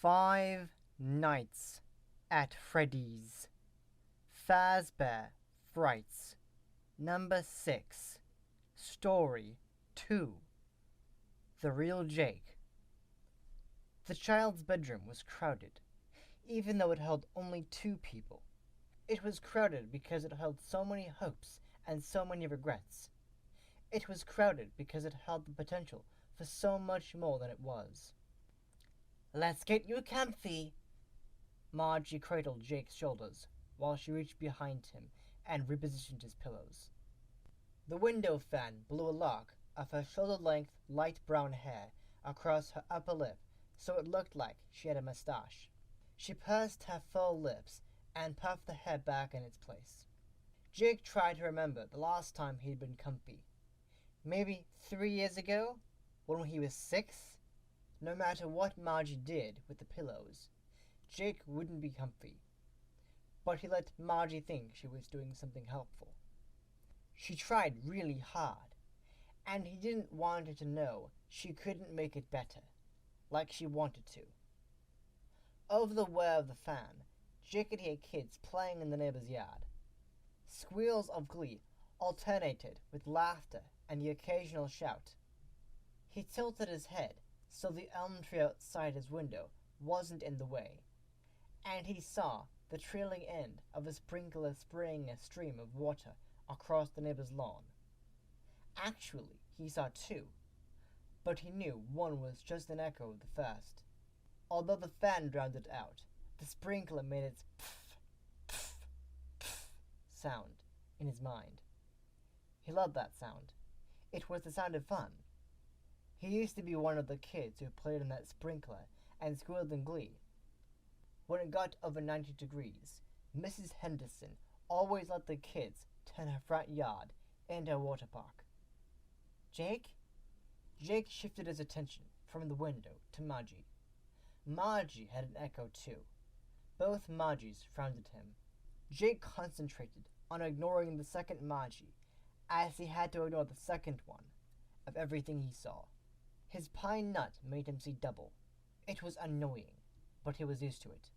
Five Nights at Freddy's. Fazbear Frights. Number 6. Story 2. The Real Jake. The child's bedroom was crowded, even though it held only 2 people. It was crowded because it held so many hopes and so many regrets. It was crowded because it held the potential for so much more than it was. "Let's get you comfy." Margie cradled Jake's shoulders while she reached behind him and repositioned his pillows. The window fan blew a lock of her shoulder-length light brown hair across her upper lip so it looked like she had a mustache. She pursed her full lips and puffed the hair back in its place. Jake tried to remember the last time he'd been comfy. Maybe 3 years ago, when he was 6? No matter what Margie did with the pillows, Jake wouldn't be comfy. But he let Margie think she was doing something helpful. She tried really hard, and he didn't want her to know she couldn't make it better, like she wanted to. Over the whir of the fan, Jake could hear kids playing in the neighbor's yard. Squeals of glee alternated with laughter and the occasional shout. He tilted his head so the elm tree outside his window wasn't in the way, and he saw the trailing end of a sprinkler spraying a stream of water across the neighbor's lawn. Actually, he saw 2, but he knew one was just an echo of the first. Although the fan drowned it out, the sprinkler made its pff, pff, pff sound in his mind. He loved that sound. It was the sound of fun. He used to be one of the kids who played in that sprinkler and squealed in glee. When it got over 90 degrees, Mrs. Henderson always let the kids turn her front yard into a water park. "Jake?" Jake shifted his attention from the window to Margie. Margie had an echo too. Both Margies frowned at him. Jake concentrated on ignoring the second Margie, as he had to ignore the second one of everything he saw. His pine nut made him see double. It was annoying, but he was used to it.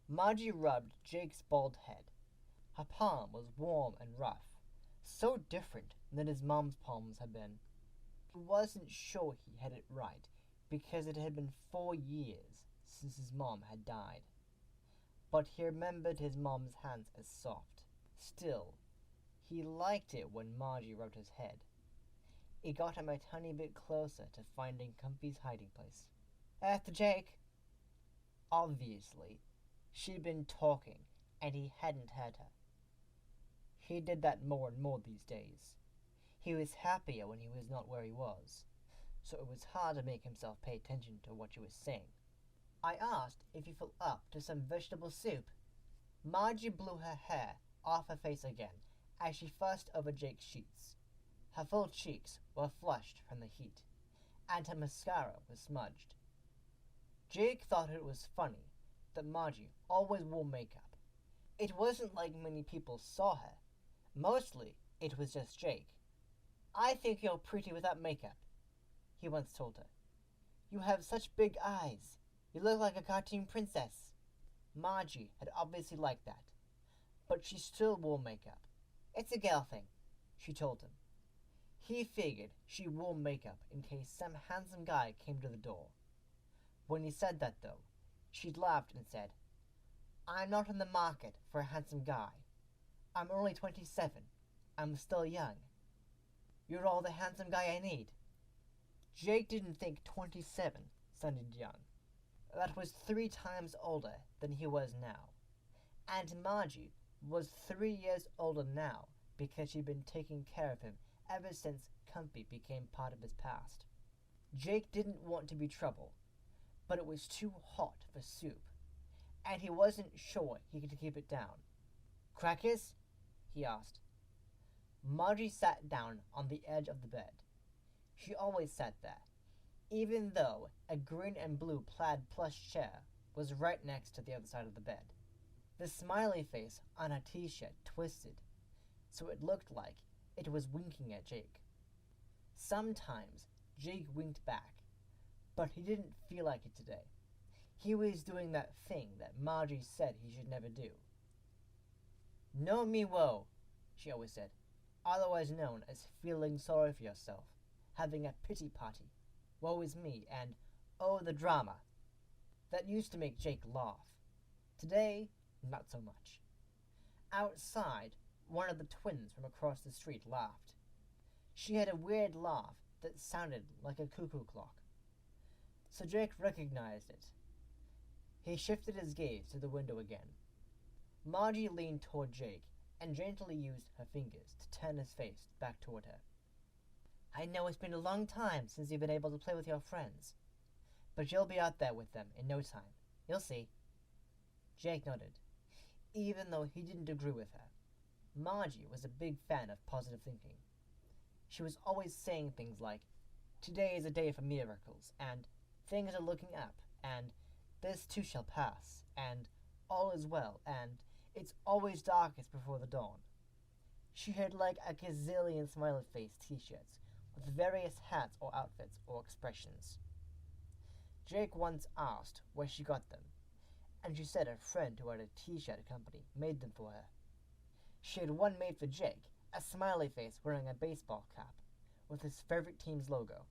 Margie rubbed Jake's bald head. Her palm was warm and rough, so different than his mom's palms had been. He wasn't sure he had it right, because it had been 4 years since his mom had died. But he remembered his mom's hands as soft. Still, he liked it when Margie rubbed his head. It got him a tiny bit closer to finding Comfy's hiding place. "After Jake." Obviously, she'd been talking, and he hadn't heard her. He did that more and more these days. He was happier when he was not where he was, so it was hard to make himself pay attention to what she was saying. "I asked if you felt up to some vegetable soup." Margie blew her hair off her face again as she fussed over Jake's sheets. Her full cheeks were flushed from the heat, and her mascara was smudged. Jake thought it was funny that Margie always wore makeup. It wasn't like many people saw her. Mostly, it was just Jake. "I think you're pretty without makeup," he once told her. "You have such big eyes. You look like a cartoon princess." Margie had obviously liked that, but she still wore makeup. "It's a girl thing," she told him. He figured she wore makeup in case some handsome guy came to the door. When he said that, though, she'd laughed and said, "I'm not in the market for a handsome guy. I'm only 27. I'm still young." "You're all the handsome guy I need." Jake didn't think 27 sounded young. That was 3 times older than he was now. And Margie was 3 years older now because she'd been taking care of him ever since Comfy became part of his past. Jake didn't want to be trouble, but it was too hot for soup, and he wasn't sure he could keep it down. "Crackers?" he asked. Margie sat down on the edge of the bed. She always sat there, even though a green and blue plaid plush chair was right next to the other side of the bed. The smiley face on her t-shirt twisted, so it looked like it was winking at Jake. Sometimes Jake winked back, but he didn't feel like it today. He was doing that thing that Margie said he should never do. "No me woe," she always said, otherwise known as feeling sorry for yourself, having a pity party, woe is me, and oh the drama. That used to make Jake laugh. Today, not so much. Outside, one of the twins from across the street laughed. She had a weird laugh that sounded like a cuckoo clock. So Jake recognized it. He shifted his gaze to the window again. Margie leaned toward Jake and gently used her fingers to turn his face back toward her. "I know it's been a long time since you've been able to play with your friends, but you'll be out there with them in no time. You'll see." Jake nodded, even though he didn't agree with her. Margie was a big fan of positive thinking. She was always saying things like, "Today is a day for miracles," and "things are looking up," and "this too shall pass," and "all is well," and "it's always darkest before the dawn." She had like a gazillion smiley face t-shirts with various hats or outfits or expressions. Jake once asked where she got them, and she said a friend who had a t-shirt company made them for her. She had one made for Jake, a smiley face wearing a baseball cap with his favorite team's logo.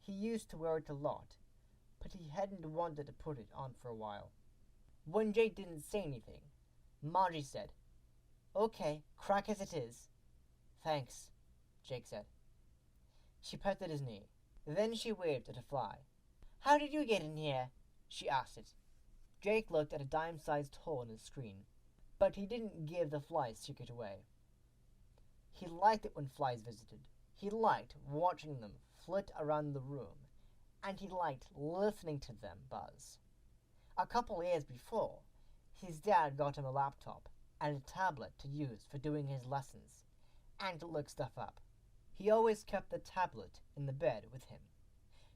He used to wear it a lot, but he hadn't wanted to put it on for a while. When Jake didn't say anything, Margie said, "Okay, crack as it is." "Thanks," Jake said. She patted his knee. Then she waved at a fly. "How did you get in here?" she asked it. Jake looked at a dime-sized hole in his screen, but he didn't give the fly's secret away. He liked it when flies visited. He liked watching them flit around the room, and he liked listening to them buzz. A couple years before, his dad got him a laptop and a tablet to use for doing his lessons and to look stuff up. He always kept the tablet in the bed with him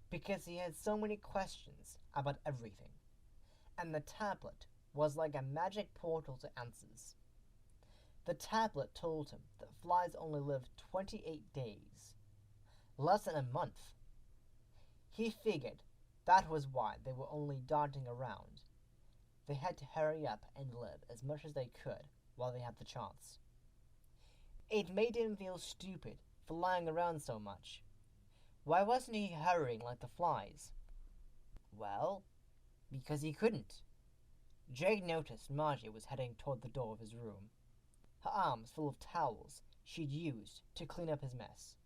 because he had so many questions about everything, and the tablet was like a magic portal to answers. The tablet told him that flies only live 28 days, less than a month. He figured that was why they were only darting around. They had to hurry up and live as much as they could while they had the chance. It made him feel stupid for lying around so much. Why wasn't he hurrying like the flies? Well, because he couldn't. Jake noticed Margie was heading toward the door of his room, her arms full of towels she'd used to clean up his mess.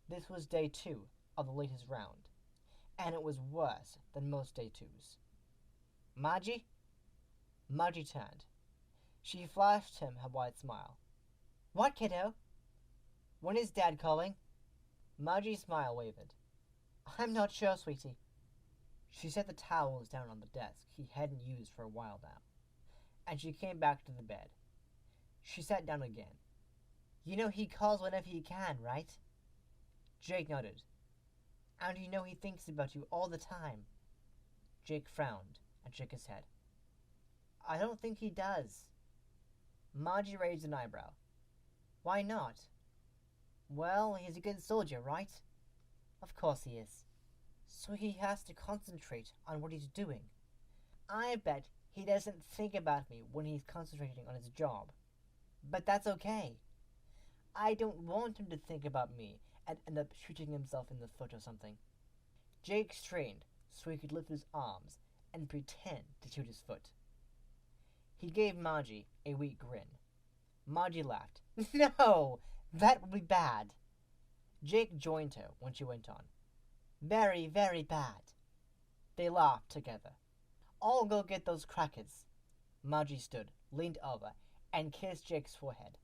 This was day 2 of the latest round, and it was worse than most day 2s. "Margie?" Margie turned. She flashed him her wide smile. "What, kiddo? When is Dad calling?" Margie's smile wavered. "I'm not sure, sweetie." She set the towels down on the desk he hadn't used for a while now, and she came back to the bed. She sat down again. "You know he calls whenever he can, right?" Jake nodded. "And you know he thinks about you all the time." Jake frowned and shook his head. "I don't think he does." Margie raised an eyebrow. "Why not?" "Well, he's a good soldier, right?" "Of course he is. So he has to concentrate on what he's doing. I bet he doesn't think about me when he's concentrating on his job. But that's okay. I don't want him to think about me and end up shooting himself in the foot or something." Jake strained so he could lift his arms and pretend to shoot his foot. He gave Margie a weak grin. Margie laughed. "No, that would be bad." Jake joined her when she went on. "Very, very bad." They laughed together. "I'll go get those crackers." Margie stood, leaned over, and kissed Jake's forehead.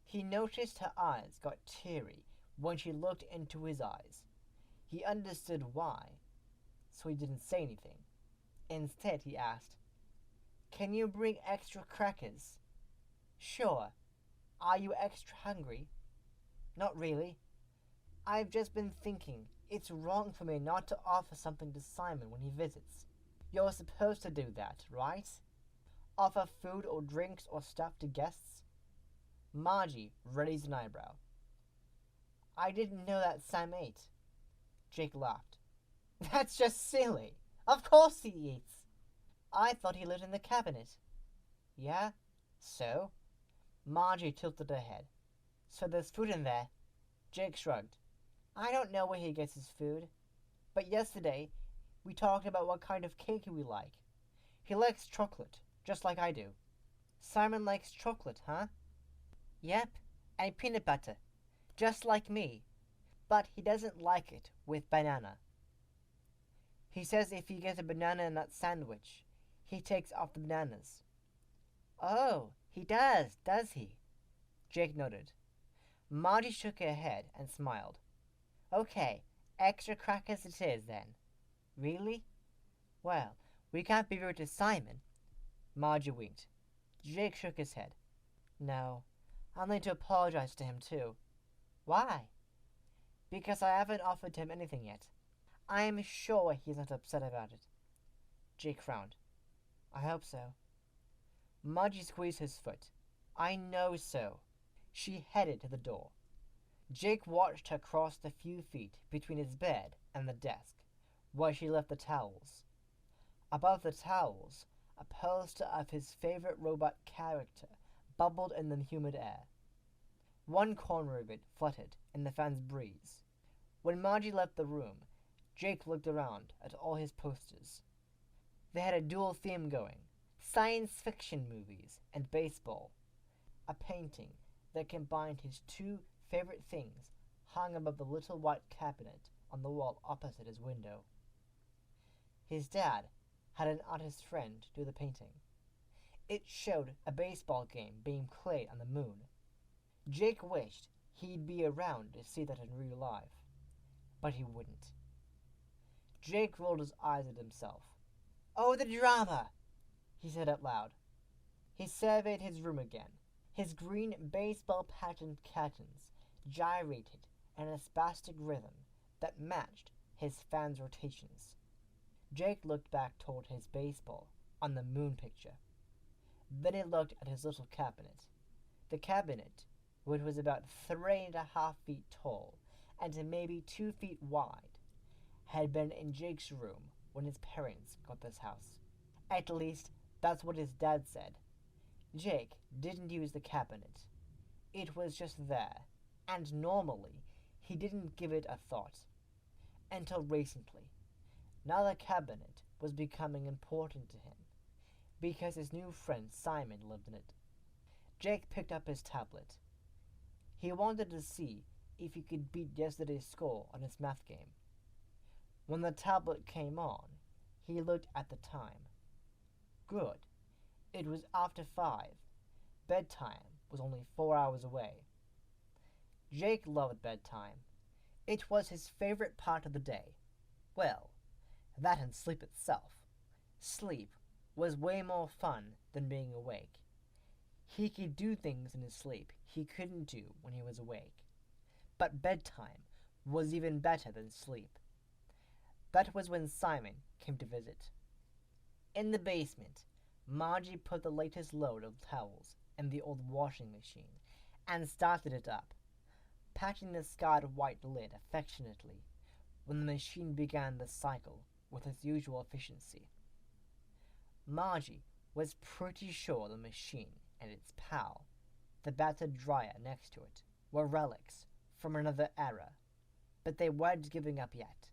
He noticed her eyes got teary when she looked into his eyes. He understood why, so he didn't say anything. Instead, he asked, "Can you bring extra crackers?" "Sure. Are you extra hungry?" "Not really. I've just been thinking it's wrong for me not to offer something to Simon when he visits. You're supposed to do that, right? Offer food or drinks or stuff to guests." Margie raised an eyebrow. "I didn't know that Sam ate." Jake laughed. "That's just silly. Of course he eats. I thought he lived in the cabinet. Yeah? So? Margie tilted her head. So there's food in there? Jake shrugged. I don't know where he gets his food. But yesterday, we talked about what kind of cake we like. He likes chocolate, just like I do. Simon likes chocolate, huh? Yep, and peanut butter, just like me. But he doesn't like it with banana. He says if he gets a banana nut sandwich, he takes off the bananas. Oh, he does he? Jake nodded. Margie shook her head and smiled. Okay, extra crackers it is then. Really? Well, we can't be rude to Simon. Margie winked. Jake shook his head. No, I'll need to apologize to him too. Why? Because I haven't offered him anything yet. I am sure he's not upset about it. Jake frowned. I hope so. Margie squeezed his foot. I know so. She headed to the door. Jake watched her cross the few feet between his bed and the desk, where she left the towels. Above the towels, a poster of his favorite robot character bubbled in the humid air. One corner of it fluttered in the fan's breeze. When Margie left the room, Jake looked around at all his posters. They had a dual theme going, science fiction movies and baseball. A painting that combined his two favorite things hung above the little white cabinet on the wall opposite his window. His dad had an artist friend do the painting. It showed a baseball game being played on the moon. Jake wished he'd be around to see that in real life, but he wouldn't. Jake rolled his eyes at himself. Oh, the drama! He said out loud. He surveyed his room again. His green baseball-patterned curtains gyrated in a spastic rhythm that matched his fan's rotations. Jake looked back toward his baseball on the moon picture. Then he looked at his little cabinet. The cabinet, which was about 3.5 feet tall and maybe 2 feet wide, had been in Jake's room when his parents got this house. At least, that's what his dad said. Jake didn't use the cabinet. It was just there, and normally he didn't give it a thought. Until recently. Now the cabinet was becoming important to him, because his new friend Simon lived in it. Jake picked up his tablet. He wanted to see if he could beat yesterday's score on his math game. When the tablet came on, he looked at the time. Good. It was after 5. Bedtime was only 4 hours away. Jake loved bedtime. It was his favorite part of the day. Well, that and sleep itself. Sleep was way more fun than being awake. He could do things in his sleep he couldn't do when he was awake. But bedtime was even better than sleep. That was when Simon came to visit. In the basement, Margie put the latest load of towels in the old washing machine and started it up, patting the scarred white lid affectionately when the machine began the cycle with its usual efficiency. Margie was pretty sure the machine and its pal, the battered dryer next to it, were relics from another era, but they weren't giving up yet.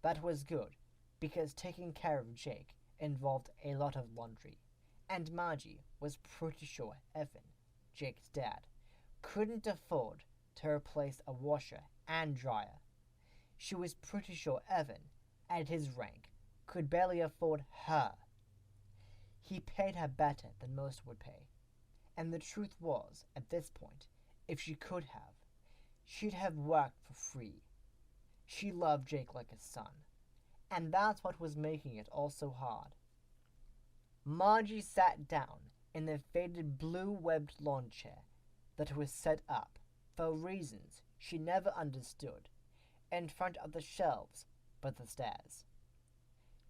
That was good, because taking care of Jake involved a lot of laundry, and Margie was pretty sure Evan, Jake's dad, couldn't afford to replace a washer and dryer. She was pretty sure Evan, at his rank, could barely afford her. He paid her better than most would pay, and the truth was, at this point, if she could have, she'd have worked for free. She loved Jake like a son, and that's what was making it all so hard. Margie sat down in the faded blue webbed lawn chair that was set up, for reasons she never understood, in front of the shelves by the stairs.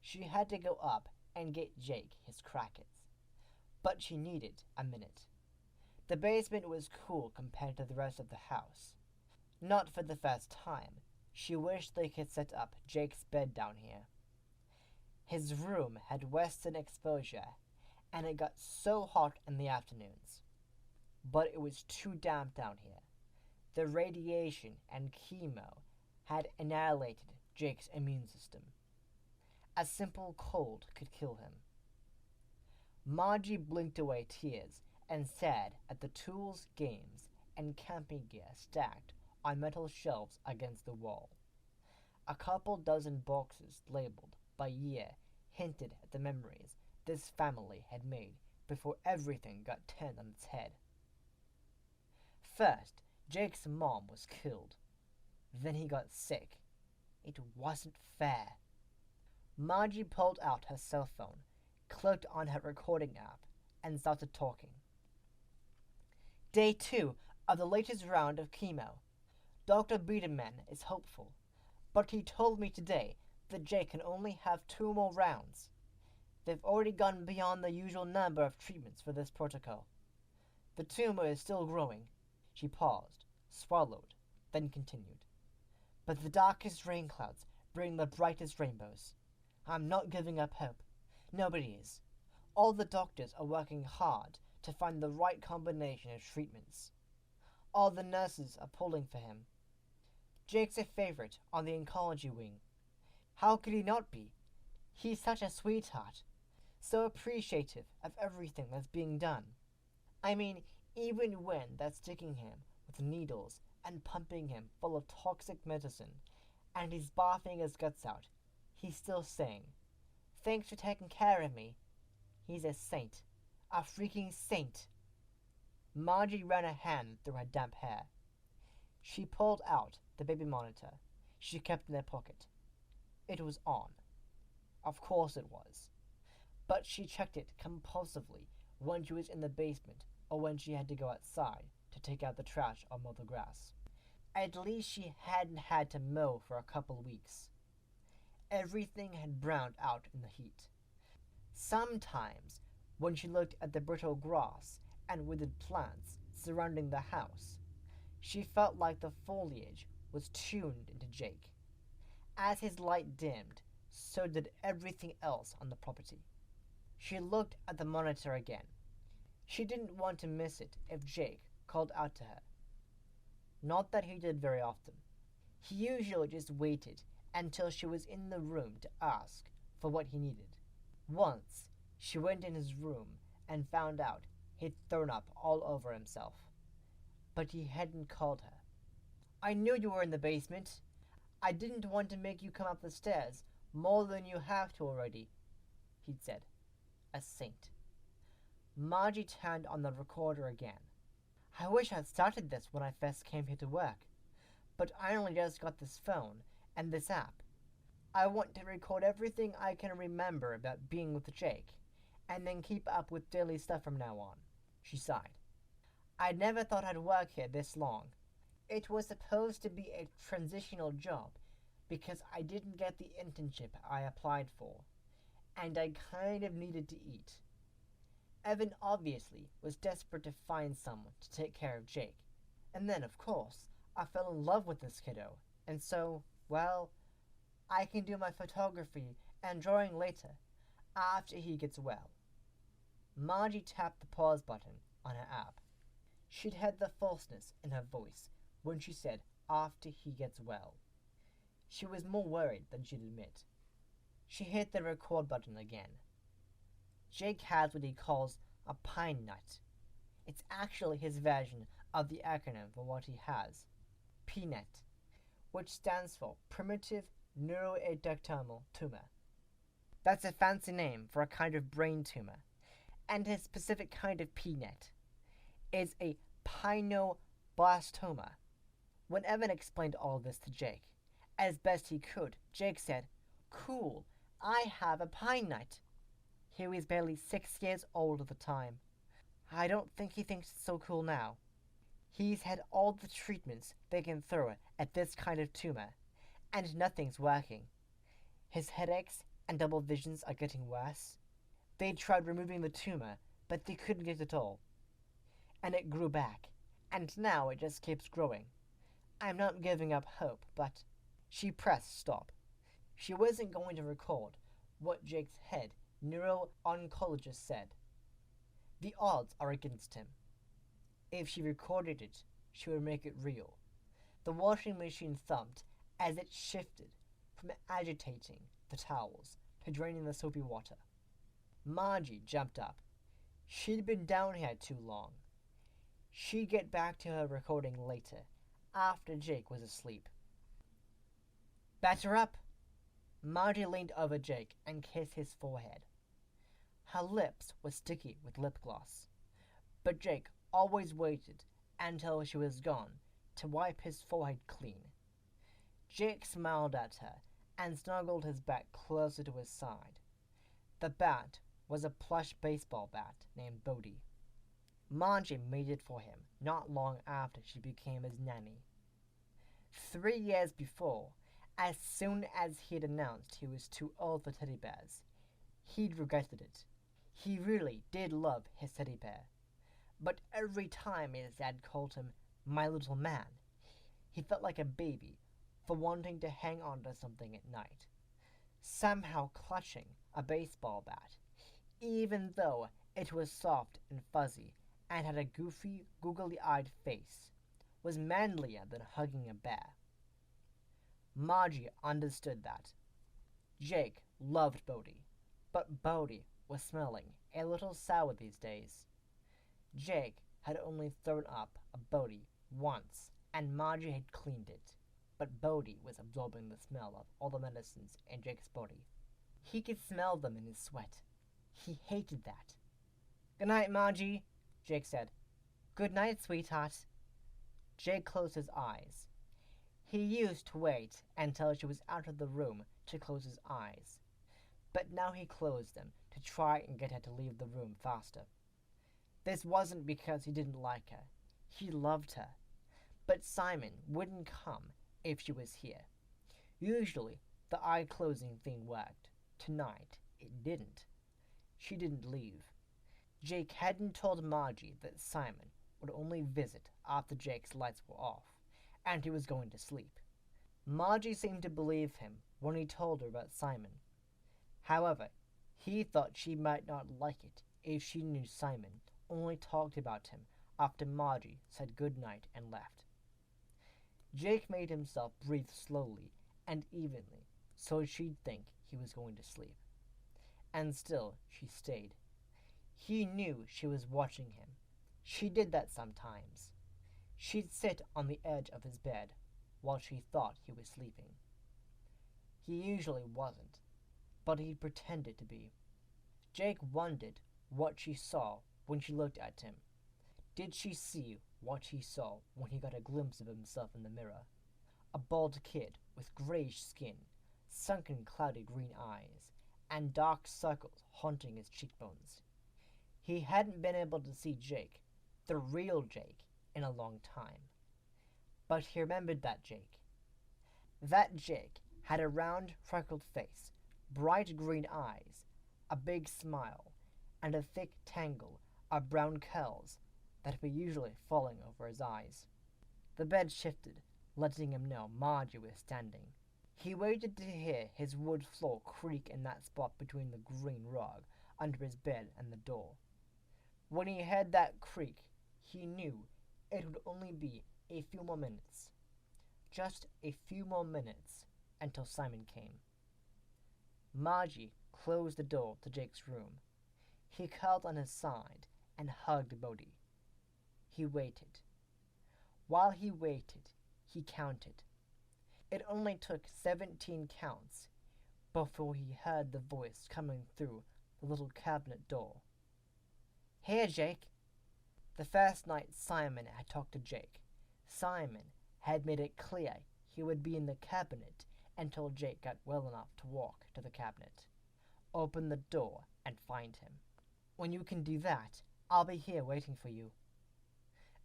She had to go up and get Jake his crackers, but she needed a minute. The basement was cool compared to the rest of the house. Not for the first time, she wished they could set up Jake's bed down here. His room had western exposure, and it got so hot in the afternoons. But it was too damp down here. The radiation and chemo had annihilated Jake's immune system. A simple cold could kill him. Margie blinked away tears and stared at the tools, games, and camping gear stacked on metal shelves against the wall. A couple dozen boxes labeled by year hinted at the memories this family had made before everything got turned on its head. First, Jake's mom was killed. Then he got sick. It wasn't fair. Margie pulled out her cell phone, clicked on her recording app, and started talking. Day 2 of the latest round of chemo. Dr. Biederman is hopeful, but he told me today that Jake can only have 2 more rounds. They've already gone beyond the usual number of treatments for this protocol. The tumor is still growing. She paused, swallowed, then continued. But the darkest rain clouds bring the brightest rainbows. I'm not giving up hope. Nobody is. All the doctors are working hard to find the right combination of treatments. All the nurses are pulling for him. Jake's a favorite on the oncology wing. How could he not be? He's such a sweetheart, so appreciative of everything that's being done. I mean, even when they're sticking him with needles and pumping him full of toxic medicine, and he's barfing his guts out, he's still saying, "Thanks for taking care of me." He's a saint. A freaking saint. Margie ran a hand through her damp hair. She pulled out the baby monitor she kept in her pocket. It was on. Of course it was. But she checked it compulsively when she was in the basement or when she had to go outside to take out the trash or mow the grass. At least she hadn't had to mow for a couple weeks. Everything had browned out in the heat. Sometimes, when she looked at the brittle grass and withered plants surrounding the house, she felt like the foliage was tuned into Jake. As his light dimmed, so did everything else on the property. She looked at the monitor again. She didn't want to miss it if Jake called out to her. Not that he did very often. He usually just waited until she was in the room to ask for what he needed. Once, she went in his room and found out he'd thrown up all over himself. But he hadn't called her. "I knew you were in the basement. I didn't want to make you come up the stairs more than you have to already," he'd said. A saint. Margie turned on the recorder again. "I wish I'd started this when I first came here to work, but I only just got this phone and this app. I want to record everything I can remember about being with Jake, and then keep up with daily stuff from now on," she sighed. "I never thought I'd work here this long. It was supposed to be a transitional job because I didn't get the internship I applied for, and I kind of needed to eat. Evan obviously was desperate to find someone to take care of Jake, and then, of course, I fell in love with this kiddo, and so, well, I can do my photography and drawing later, after he gets well." Margie tapped the pause button on her app. She'd heard the falseness in her voice when she said, "after he gets well." She was more worried than she'd admit. She hit the record button again. Jake has what he calls a pine nut. It's actually his version of the acronym for what he has, PNET, which stands for Primitive Neuroectodermal Tumor. That's a fancy name for a kind of brain tumor, and his specific kind of PNET is a pineoblastoma. When Evan explained all this to Jake, as best he could, Jake said, "Cool, I have a pine nut." He was barely 6 years old at the time. I don't think he thinks it's so cool now. He's had all the treatments they can throw at this kind of tumor, and nothing's working. His headaches and double visions are getting worse. They tried removing the tumor, but they couldn't get it all. And it grew back, and now it just keeps growing. I'm not giving up hope, but... She pressed stop. She wasn't going to record, what Jake's head neuro-oncologist said. The odds are against him. If she recorded it, she would make it real. The washing machine thumped as it shifted from agitating the towels to draining the soapy water. Margie jumped up. She'd been down here too long. She'd get back to her recording later, after Jake was asleep. Batter up! Margie leaned over Jake and kissed his forehead. Her lips were sticky with lip gloss, but Jake always waited until she was gone to wipe his forehead clean. Jake smiled at her and snuggled his back closer to his side. The bat was a plush baseball bat named Bodie. Margie made it for him not long after she became his nanny. 3 years before, as soon as he'd announced he was too old for teddy bears, he'd regretted it. He really did love his teddy bear, but every time his dad called him my little man, he felt like a baby for wanting to hang on to something at night, somehow clutching a baseball bat, even though it was soft and fuzzy and had a goofy, googly-eyed face, was manlier than hugging a bear. Margie understood that. Jake loved Bodie, but Bodie was smelling a little sour these days. Jake had only thrown up a Bodie once, and Margie had cleaned it, but Bodie was absorbing the smell of all the medicines in Jake's body. He could smell them in his sweat. He hated that. "Good night, Margie," Jake said. "Good night, sweetheart." Jake closed his eyes. He used to wait until she was out of the room to close his eyes, but now he closed them to try and get her to leave the room faster. This wasn't because he didn't like her. He loved her. But Simon wouldn't come if she was here. Usually, the eye-closing thing worked. Tonight, it didn't. She didn't leave. Jake hadn't told Margie that Simon would only visit after Jake's lights were off, and he was going to sleep. Margie seemed to believe him when he told her about Simon. However, he thought she might not like it if she knew Simon only talked about him after Margie said good night and left. Jake made himself breathe slowly and evenly so she'd think he was going to sleep. And still she stayed. He knew she was watching him. She did that sometimes. She'd sit on the edge of his bed while she thought he was sleeping. He usually wasn't, but he pretended to be. Jake wondered what she saw when she looked at him. Did she see what he saw when he got a glimpse of himself in the mirror? A bald kid with grayish skin, sunken cloudy green eyes, and dark circles haunting his cheekbones. He hadn't been able to see Jake, the real Jake, in a long time. But he remembered that Jake. That Jake had a round, freckled face, bright green eyes, a big smile, and a thick tangle of brown curls that were usually falling over his eyes. The bed shifted, letting him know Margie was standing. He waited to hear his wood floor creak in that spot between the green rug under his bed and the door. When he heard that creak, he knew it would only be a few more minutes. Just a few more minutes until Simon came. Margie closed the door to Jake's room. He curled on his side and hugged Bodie. He waited. While he waited, he counted. It only took 17 counts before he heard the voice coming through the little cabinet door. "Here, Jake." The first night Simon had talked to Jake, Simon had made it clear he would be in the cabinet until Jake got well enough to walk to the cabinet, open the door, and find him. "When you can do that, I'll be here waiting for you."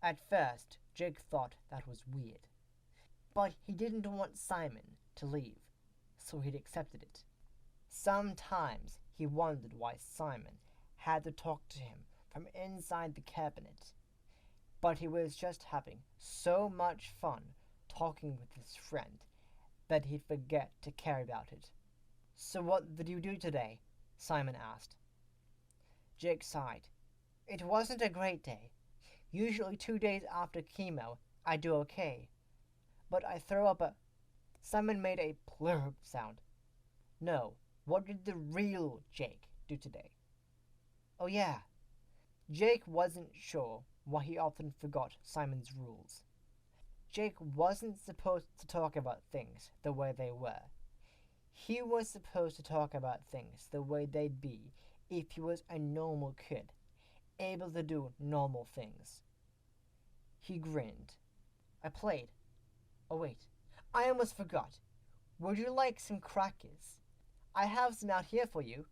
At first, Jake thought that was weird, but he didn't want Simon to leave, so he'd accepted it. Sometimes he wondered why Simon had to talk to him from inside the cabinet, but he was just having so much fun talking with his friend that he'd forget to care about it. So what did you do today? Simon asked. Jake sighed. It wasn't a great day. Usually 2 days after chemo, I do okay. But I throw up a... Simon made a plurp sound. No, what did the real Jake do today? Oh yeah. Jake wasn't sure why he often forgot Simon's rules. Jake wasn't supposed to talk about things the way they were. He was supposed to talk about things the way they'd be if he was a normal kid, able to do normal things. He grinned. I played. Oh wait, I almost forgot. Would you like some crackers? I have some out here for you.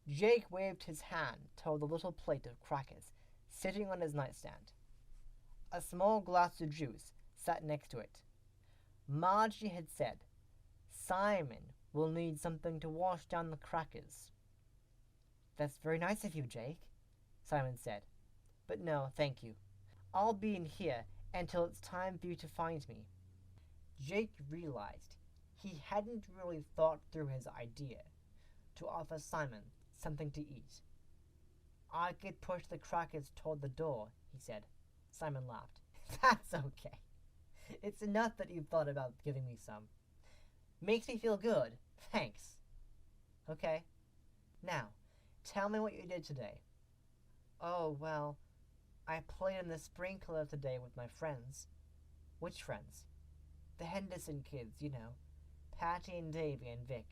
Jake waved his hand toward the little plate of crackers sitting on his nightstand. A small glass of juice sat next to it. Margie had said, Simon will need something to wash down the crackers. That's very nice of you, Jake, Simon said. But no, thank you. I'll be in here until it's time for you to find me. Jake realized he hadn't really thought through his idea to offer Simon something to eat. I could push the crackers toward the door, he said. Simon laughed. That's okay. It's enough that you've thought about giving me some. Makes me feel good. Thanks. Okay. Now, tell me what you did today. Oh, well, I played in the sprinkler today with my friends. Which friends? The Henderson kids, you know. Patty and Davy and Vic.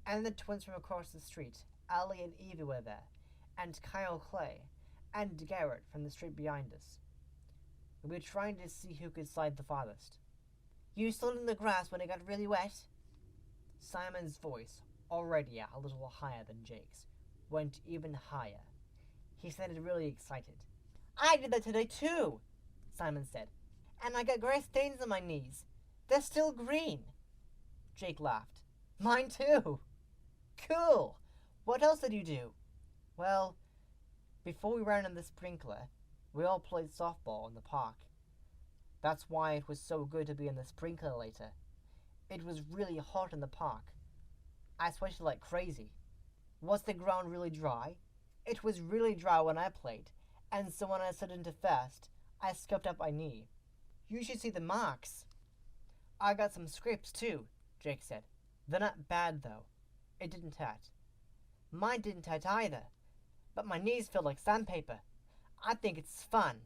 And the twins from across the street, Allie and Evie were there, and Kyle Clay, and Garrett from the street behind us. We were trying to see who could slide the farthest. You stood in the grass when it got really wet? Simon's voice, already a little higher than Jake's, went even higher. He sounded really excited. I did that today too, Simon said. And I got gray stains on my knees. They're still green. Jake laughed. Mine too. Cool. What else did you do? Well, before we ran in the sprinkler, we all played softball in the park. That's why it was so good to be in the sprinkler later. It was really hot in the park. I sweated like crazy. Was the ground really dry? It was really dry when I played, and so when I slid into first, I scuffed up my knee. You should see the marks. I got some scrapes too, Jake said. They're not bad though. It didn't hurt. Mine didn't hurt either, but my knees feel like sandpaper. I think it's fun.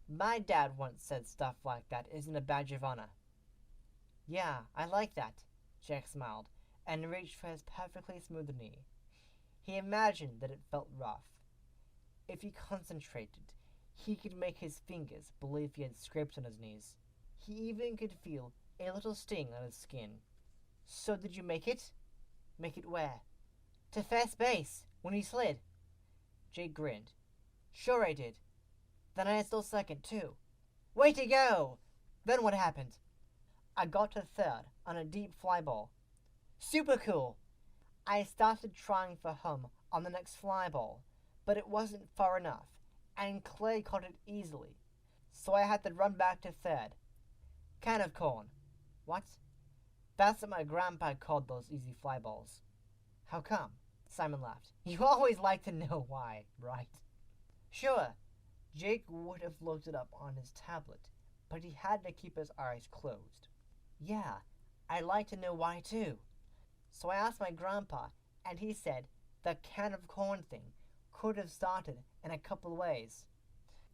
My dad once said stuff like that isn't a badge of honor. Yeah, I like that, Jake smiled, and reached for his perfectly smooth knee. He imagined that it felt rough. If he concentrated, he could make his fingers believe he had scrapes on his knees. He even could feel a little sting on his skin. So did you make it? Make it where? To first base, when he slid. Jake grinned. Sure I did. Then I stole second too. Way to go! Then what happened? I got to third on a deep fly ball. Super cool! I started trying for home on the next fly ball, but it wasn't far enough, and Clay caught it easily, so I had to run back to third. Can of corn. What? That's what my grandpa called those easy fly balls. How come? Simon laughed. You always like to know why, right? Sure. Jake would have looked it up on his tablet, but he had to keep his eyes closed. Yeah, I'd like to know why too. So I asked my grandpa, and he said the can of corn thing could have started in a couple ways.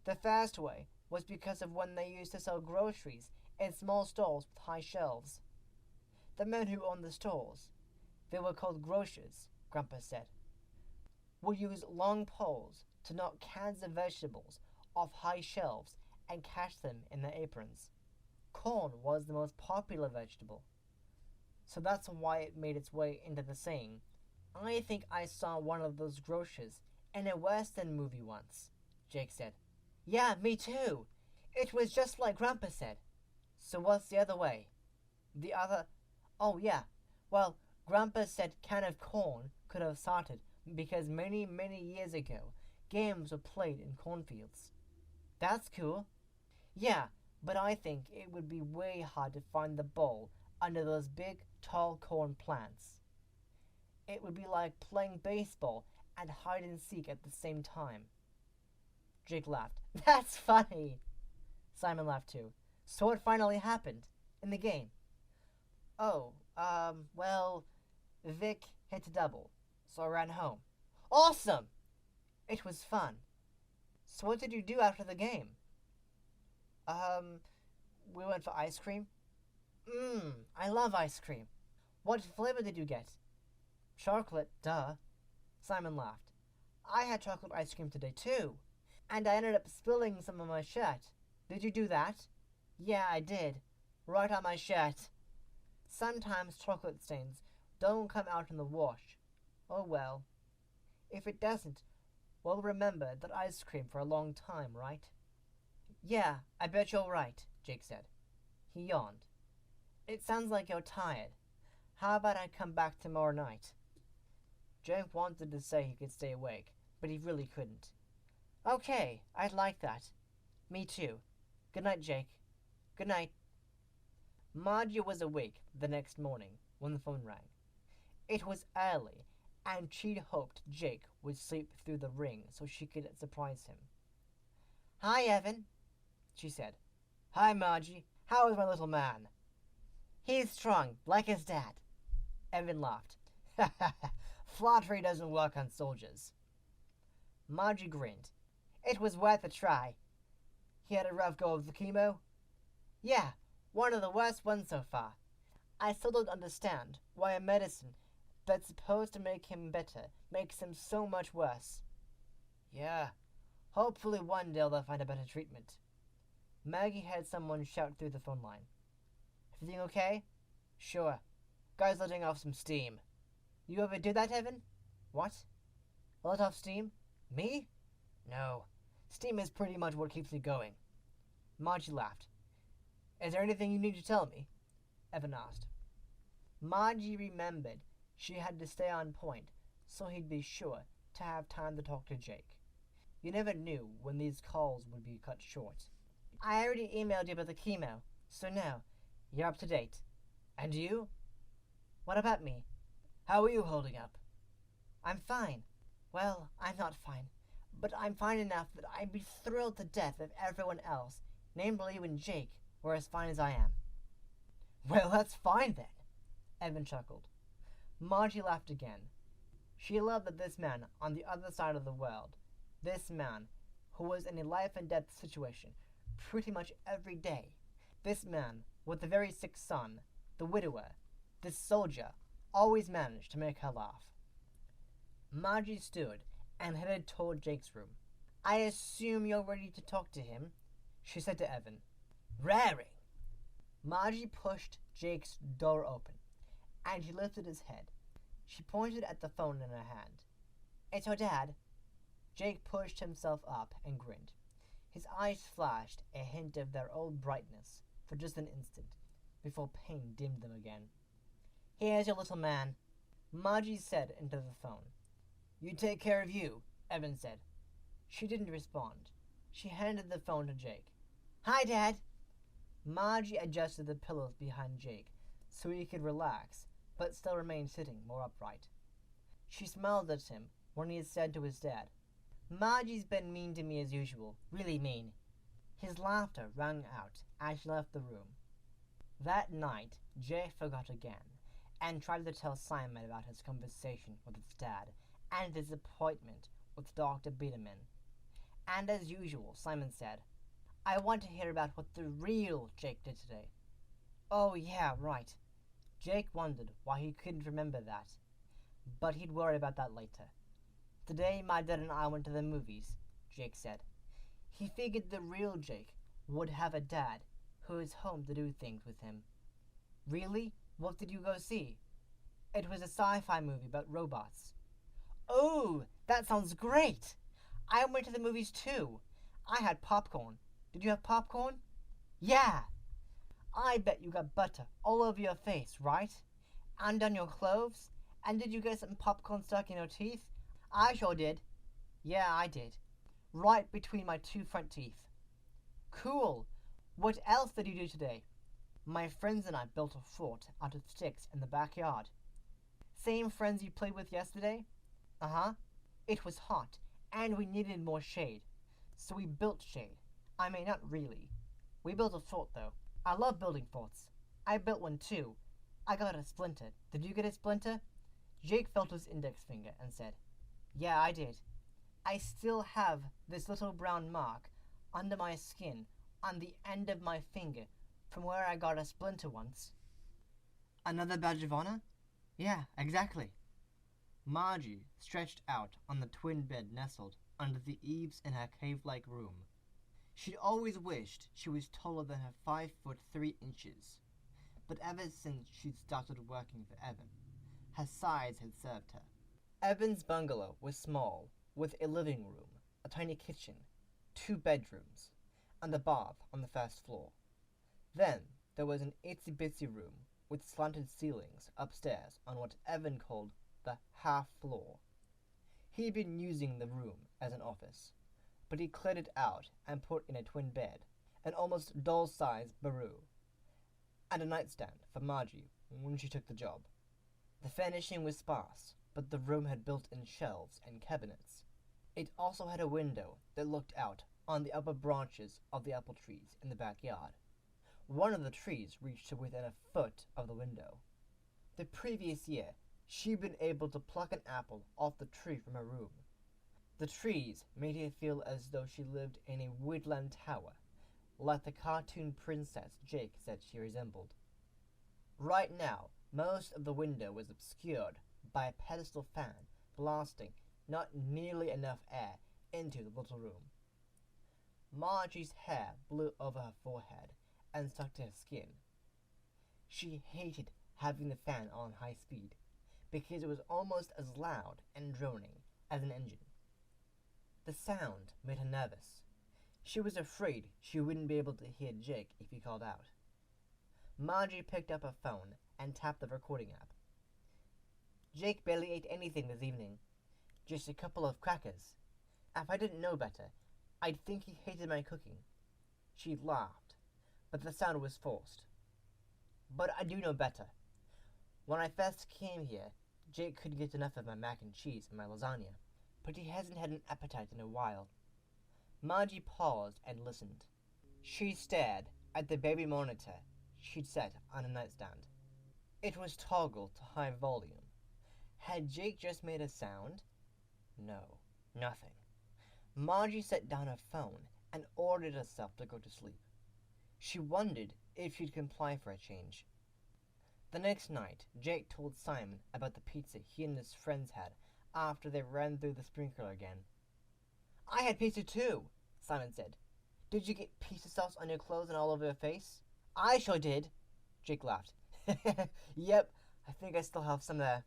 The first way was because of when they used to sell groceries in small stalls with high shelves. The men who owned the stalls, they were called grocers, Grandpa said, would use long poles to knock cans of vegetables off high shelves and catch them in their aprons. Corn was the most popular vegetable, so that's why it made its way into the saying. I think I saw one of those grocers in a Western movie once, Jake said. Yeah, me too. It was just like Grandpa said. So what's the other way? The other... Oh, yeah. Well, Grandpa said can of corn could have started because many, many years ago, games were played in cornfields. That's cool. Yeah, but I think it would be way hard to find the ball under those big, tall corn plants. It would be like playing baseball and hide and seek at the same time. Jake laughed. That's funny. Simon laughed too. So what finally happened in the game? Oh, well, Vic hit a double, so I ran home. Awesome! It was fun. So what did you do after the game? We went for ice cream. I love ice cream. What flavor did you get? Chocolate, duh. Simon laughed. I had chocolate ice cream today too. And I ended up spilling some on my shirt. Did you do that? Yeah, I did. Right on my shirt. Sometimes chocolate stains don't come out in the wash. Oh well. If it doesn't, we'll remember that ice cream for a long time, right? Yeah, I bet you're right, Jake said. He yawned. It sounds like you're tired. How about I come back tomorrow night? Jake wanted to say he could stay awake, but he really couldn't. Okay, I'd like that. Me too. Good night, Jake. Good night. Margie was awake the next morning when the phone rang. It was early, and she'd hoped Jake would sleep through the ring so she could surprise him. Hi, Evan, she said. Hi, Margie. How is my little man? He's strong, like his dad. Evan laughed. Flattery doesn't work on soldiers. Margie grinned. It was worth a try. He had a rough go of the chemo? Yeah, one of the worst ones so far. I still don't understand why a medicine that's supposed to make him better makes him so much worse. Yeah, hopefully one day they'll find a better treatment. Maggie heard someone shout through the phone line. Everything okay? Sure. Guy's letting off some steam. You ever do that, Evan? What? Let off steam? Me? No. Steam is pretty much what keeps me going. Margie laughed. Is there anything you need to tell me? Evan asked. Margie remembered she had to stay on point so he'd be sure to have time to talk to Jake. You never knew when these calls would be cut short. I already emailed you about the chemo, so now you're up to date. And you? What about me? How are you holding up? I'm fine. Well, I'm not fine, but I'm fine enough that I'd be thrilled to death if everyone else, namely you and Jake, were as fine as I am. Well, that's fine then, Evan chuckled. Margie laughed again. She loved that this man on the other side of the world, this man who was in a life-and-death situation pretty much every day, this man with the very sick son, the widower, this soldier, always managed to make her laugh. Margie stood and headed toward Jake's room. I assume you're ready to talk to him, she said to Evan. Raring! Margie pushed Jake's door open, and he lifted his head. She pointed at the phone in her hand. It's your dad. Jake pushed himself up and grinned. His eyes flashed a hint of their old brightness for just an instant, before pain dimmed them again. Here's your little man, Margie said into the phone. You take care of you, Evan said. She didn't respond. She handed the phone to Jake. Hi, Dad. Margie adjusted the pillows behind Jake so he could relax, but still remain sitting more upright. She smiled at him when he had said to his dad, Margie's been mean to me as usual, really mean. His laughter rang out as she left the room. That night, Jake forgot again, and tried to tell Simon about his conversation with his dad and his appointment with Dr. Biederman. And as usual, Simon said, I want to hear about what the real Jake did today. Oh yeah, right. Jake wondered why he couldn't remember that, but he'd worry about that later. Today my dad and I went to the movies, Jake said. He figured the real Jake would have a dad who is home to do things with him. Really? What did you go see? It was a sci-fi movie about robots. Oh, that sounds great! I went to the movies too. I had popcorn. Did you have popcorn? Yeah! I bet you got butter all over your face, right? And on your clothes? And did you get some popcorn stuck in your teeth? I sure did. Yeah, I did. Right between my two front teeth. Cool! What else did you do today? My friends and I built a fort out of sticks in the backyard. Same friends you played with yesterday? Uh-huh. It was hot, and we needed more shade. So we built shade. I mean, not really. We built a fort, though. I love building forts. I built one, too. I got a splinter. Did you get a splinter? Jake felt his index finger and said, Yeah, I did. I still have this little brown mark under my skin on the end of my finger from where I got a splinter once. Another badge of honor? Yeah, exactly. Margie stretched out on the twin bed nestled under the eaves in her cave-like room. She'd always wished she was taller than her 5'3", but ever since she'd started working for Evan, her size had served her. Evan's bungalow was small, with a living room, a tiny kitchen, 2 bedrooms, and a bath on the first floor. Then there was an itsy-bitsy room with slanted ceilings upstairs on what Evan called the half floor. He'd been using the room as an office, but he cleared it out and put in a twin bed, an almost doll-sized bureau, and a nightstand for Margie when she took the job. The furnishing was sparse, but the room had built-in shelves and cabinets. It also had a window that looked out on the upper branches of the apple trees in the backyard. One of the trees reached to within a foot of the window. The previous year, she'd been able to pluck an apple off the tree from her room. The trees made her feel as though she lived in a woodland tower, like the cartoon princess Jake said she resembled. Right now, most of the window was obscured by a pedestal fan blasting not nearly enough air into the little room. Margie's hair blew over her forehead and stuck to her skin. She hated having the fan on high speed, because it was almost as loud and droning as an engine. The sound made her nervous. She was afraid she wouldn't be able to hear Jake if he called out. Margie picked up her phone and tapped the recording app. Jake barely ate anything this evening. Just a couple of crackers. If I didn't know better, I'd think he hated my cooking. She laughed, but the sound was forced. But I do know better. When I first came here, Jake couldn't get enough of my mac and cheese and my lasagna, but he hasn't had an appetite in a while. Margie paused and listened. She stared at the baby monitor she'd set on a nightstand. It was toggled to high volume. Had Jake just made a sound? No, nothing. Margie set down her phone and ordered herself to go to sleep. She wondered if she'd comply for a change. The next night, Jake told Simon about the pizza he and his friends had after they ran through the sprinkler again. I had pizza too, Simon said. Did you get pizza sauce on your clothes and all over your face? I sure did, Jake laughed. Yep, I think I still have some there.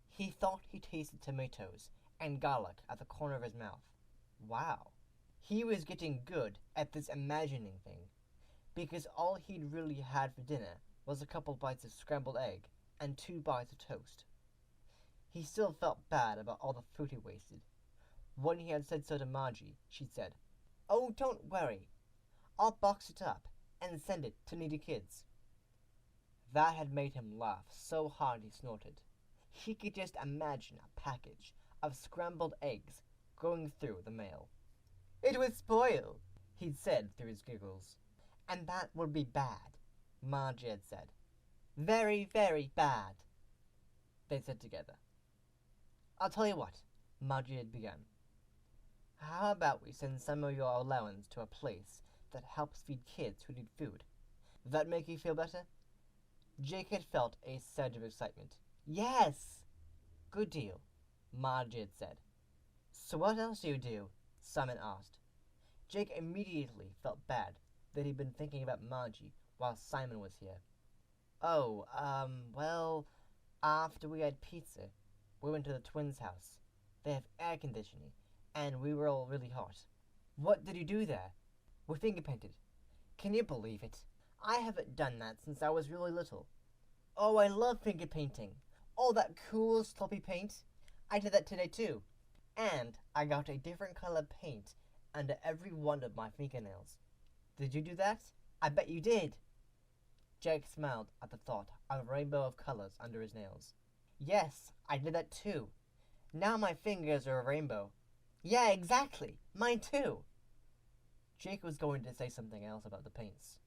He thought he tasted tomatoes and garlic at the corner of his mouth. Wow. He was getting good at this imagining thing, because all he'd really had for dinner was a couple bites of scrambled egg and 2 bites of toast. He still felt bad about all the food he wasted. When he had said so to Margie, she'd said, Oh, don't worry. I'll box it up and send it to needy kids. That had made him laugh so hard he snorted. He could just imagine a package of scrambled eggs going through the mail. It would spoil, he'd said through his giggles. And that would be bad, Margie had said. Very, very bad, they said together. I'll tell you what, Margie had begun. How about we send some of your allowance to a place that helps feed kids who need food? Would that make you feel better? Jake had felt a surge of excitement. Yes! Good deal, Margie had said. So what else do you do? Simon asked. Jake immediately felt bad that he'd been thinking about Margie while Simon was here. Well, after we had pizza, we went to the twins' house. They have air conditioning, and we were all really hot. What did you do there? We finger painted. Can you believe it? I haven't done that since I was really little. Oh, I love finger painting. All that cool sloppy paint. I did that today too. And I got a different color paint under every one of my fingernails. Did you do that? I bet you did. Jake smiled at the thought of a rainbow of colors under his nails. Yes, I did that too. Now my fingers are a rainbow. Yeah, exactly. Mine too. Jake was going to say something else about the paints,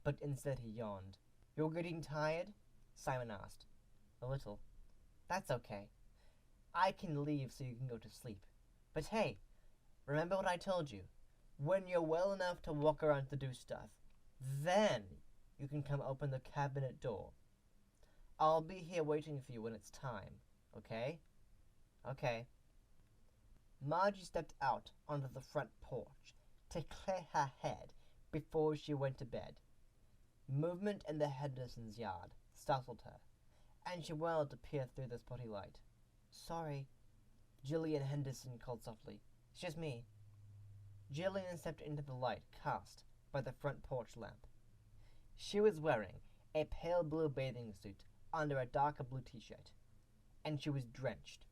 but instead he yawned. You're getting tired? Simon asked. A little. That's okay. I can leave so you can go to sleep. But hey, remember what I told you? When you're well enough to walk around to do stuff, then you can come open the cabinet door. I'll be here waiting for you when it's time, okay? Okay. Margie stepped out onto the front porch to clear her head before she went to bed. Movement in the Hendersons' yard startled her, and she whirled to peer through the spotty light. Sorry, Gillian Henderson called softly. It's just me. Gillian stepped into the light cast by the front porch lamp. She was wearing a pale blue bathing suit under a darker blue t-shirt, and she was drenched.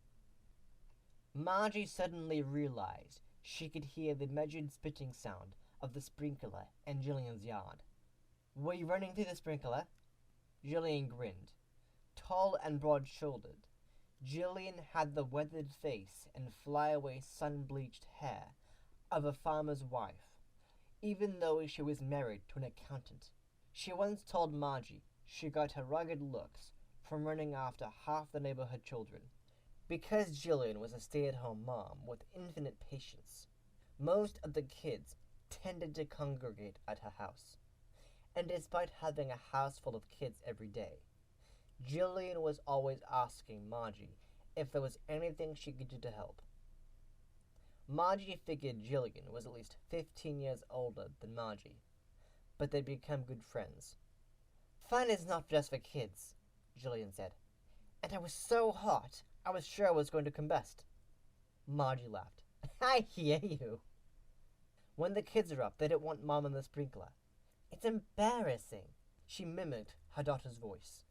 Margie suddenly realized she could hear the measured spitting sound of the sprinkler in Gillian's yard. Were you running through the sprinkler? Gillian grinned. Tall and broad-shouldered, Gillian had the weathered face and flyaway sun-bleached hair of a farmer's wife, even though she was married to an accountant. She once told Margie she got her rugged looks from running after half the neighborhood children. Because Gillian was a stay-at-home mom with infinite patience, most of the kids tended to congregate at her house. And despite having a house full of kids every day, Gillian was always asking Margie if there was anything she could do to help. Margie figured Gillian was at least 15 years older than Margie, but they'd become good friends. Fun is not just for kids, Gillian said, and I was so hot I was sure I was going to combust. Margie laughed. I hear you. When the kids are up, they don't want Mom in the sprinkler. It's embarrassing. She mimicked her daughter's voice.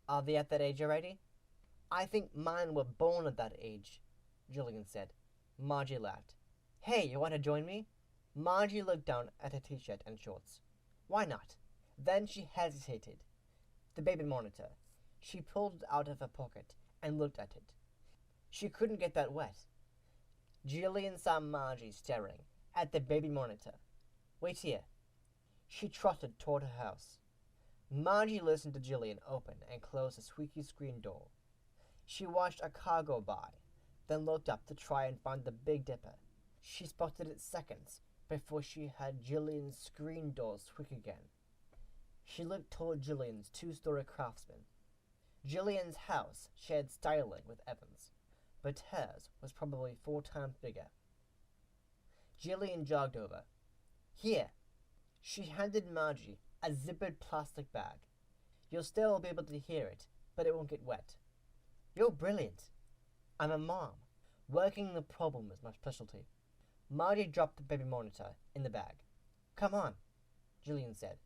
Are they at that age already? I think mine were born at that age, Gillian said. Margie laughed. Hey, you want to join me? Margie looked down at her t-shirt and shorts. Why not? Then she hesitated. The baby monitor. She pulled it out of her pocket and looked at it. She couldn't get that wet. Gillian saw Margie staring at the baby monitor. Wait here. She trotted toward her house. Margie listened to Gillian open and close the squeaky screen door. She watched a car go by, then looked up to try and find the Big Dipper. She spotted it seconds before she heard Gillian's screen door squeak again. She looked toward Gillian's two-story craftsman. Gillian's house shared styling with Evan's, but hers was probably 4 times bigger. Gillian jogged over. Here. She handed Margie a zippered plastic bag. You'll still be able to hear it, but it won't get wet. You're brilliant. I'm a mom. Working the problem is my specialty. Margie dropped the baby monitor in the bag. Come on, Gillian said.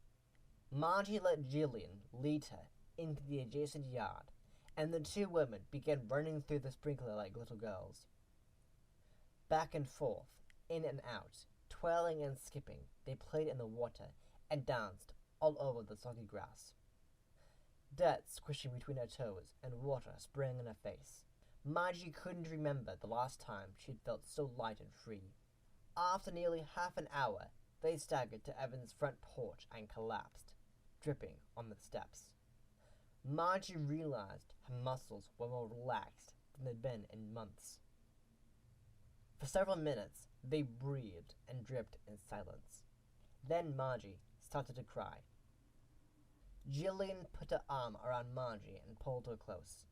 Margie let Gillian lead her into the adjacent yard, and the two women began running through the sprinkler like little girls. Back and forth, in and out, twirling and skipping, they played in the water and danced all over the soggy grass. Dirt squishing between her toes and water spraying in her face. Margie couldn't remember the last time she'd felt so light and free. After nearly half an hour, they staggered to Evan's front porch and collapsed, dripping on the steps. Margie realized her muscles were more relaxed than they'd been in months. For several minutes, they breathed and dripped in silence. Then Margie started to cry. Gillian put her arm around Margie and pulled her close.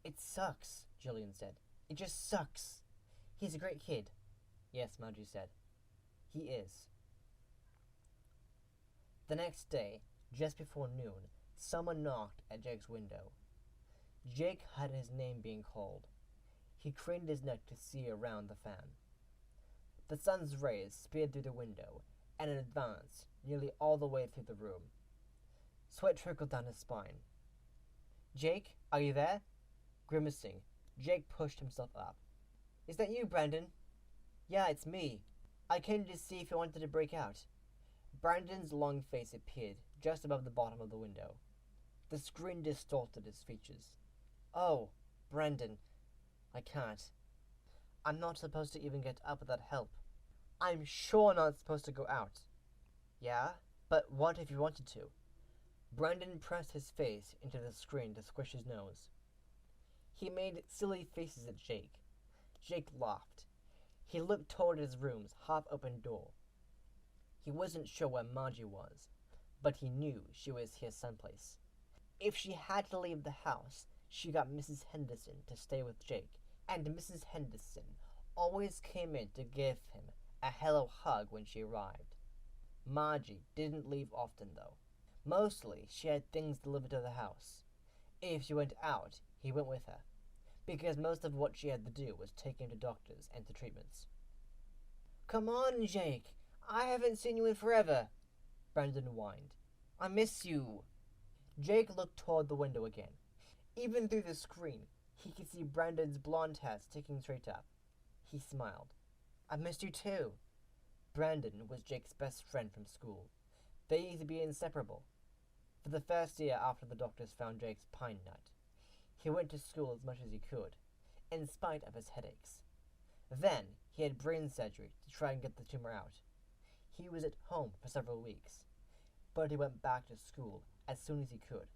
It sucks, Gillian said. It just sucks. He's a great kid. Yes, Margie said. He is. The next day, just before noon, someone knocked at Jake's window. Jake heard his name being called. He craned his neck to see around the fan. The sun's rays speared through the window and advanced nearly all the way through the room. Sweat trickled down his spine. Jake, are you there? Grimacing, Jake pushed himself up. Is that you, Brandon? Yeah, it's me. I came to see if you wanted to break out. Brandon's long face appeared just above the bottom of the window. The screen distorted his features. Oh, Brendan, I can't. I'm not supposed to even get up without help. I'm sure not supposed to go out. Yeah? But what if you wanted to? Brendan pressed his face into the screen to squish his nose. He made silly faces at Jake. Jake laughed. He looked toward his room's half-open door. He wasn't sure where Margie was, but he knew she was here someplace. If she had to leave the house, she got Mrs. Henderson to stay with Jake, and Mrs. Henderson always came in to give him a hello hug when she arrived. Margie didn't leave often, though. Mostly, she had things delivered to the house. If she went out, he went with her, because most of what she had to do was take him to doctors and to treatments. Come on, Jake. I haven't seen you in forever, Brendan whined. I miss you. Jake looked toward the window again. Even through the screen, he could see Brendan's blonde hair sticking straight up. He smiled. I missed you too. Brandon was Jake's best friend from school. They used to be inseparable. For the first year after the doctors found Jake's pine nut, he went to school as much as he could, in spite of his headaches. Then he had brain surgery to try and get the tumor out. He was at home for several weeks, but he went back to school as soon as he could.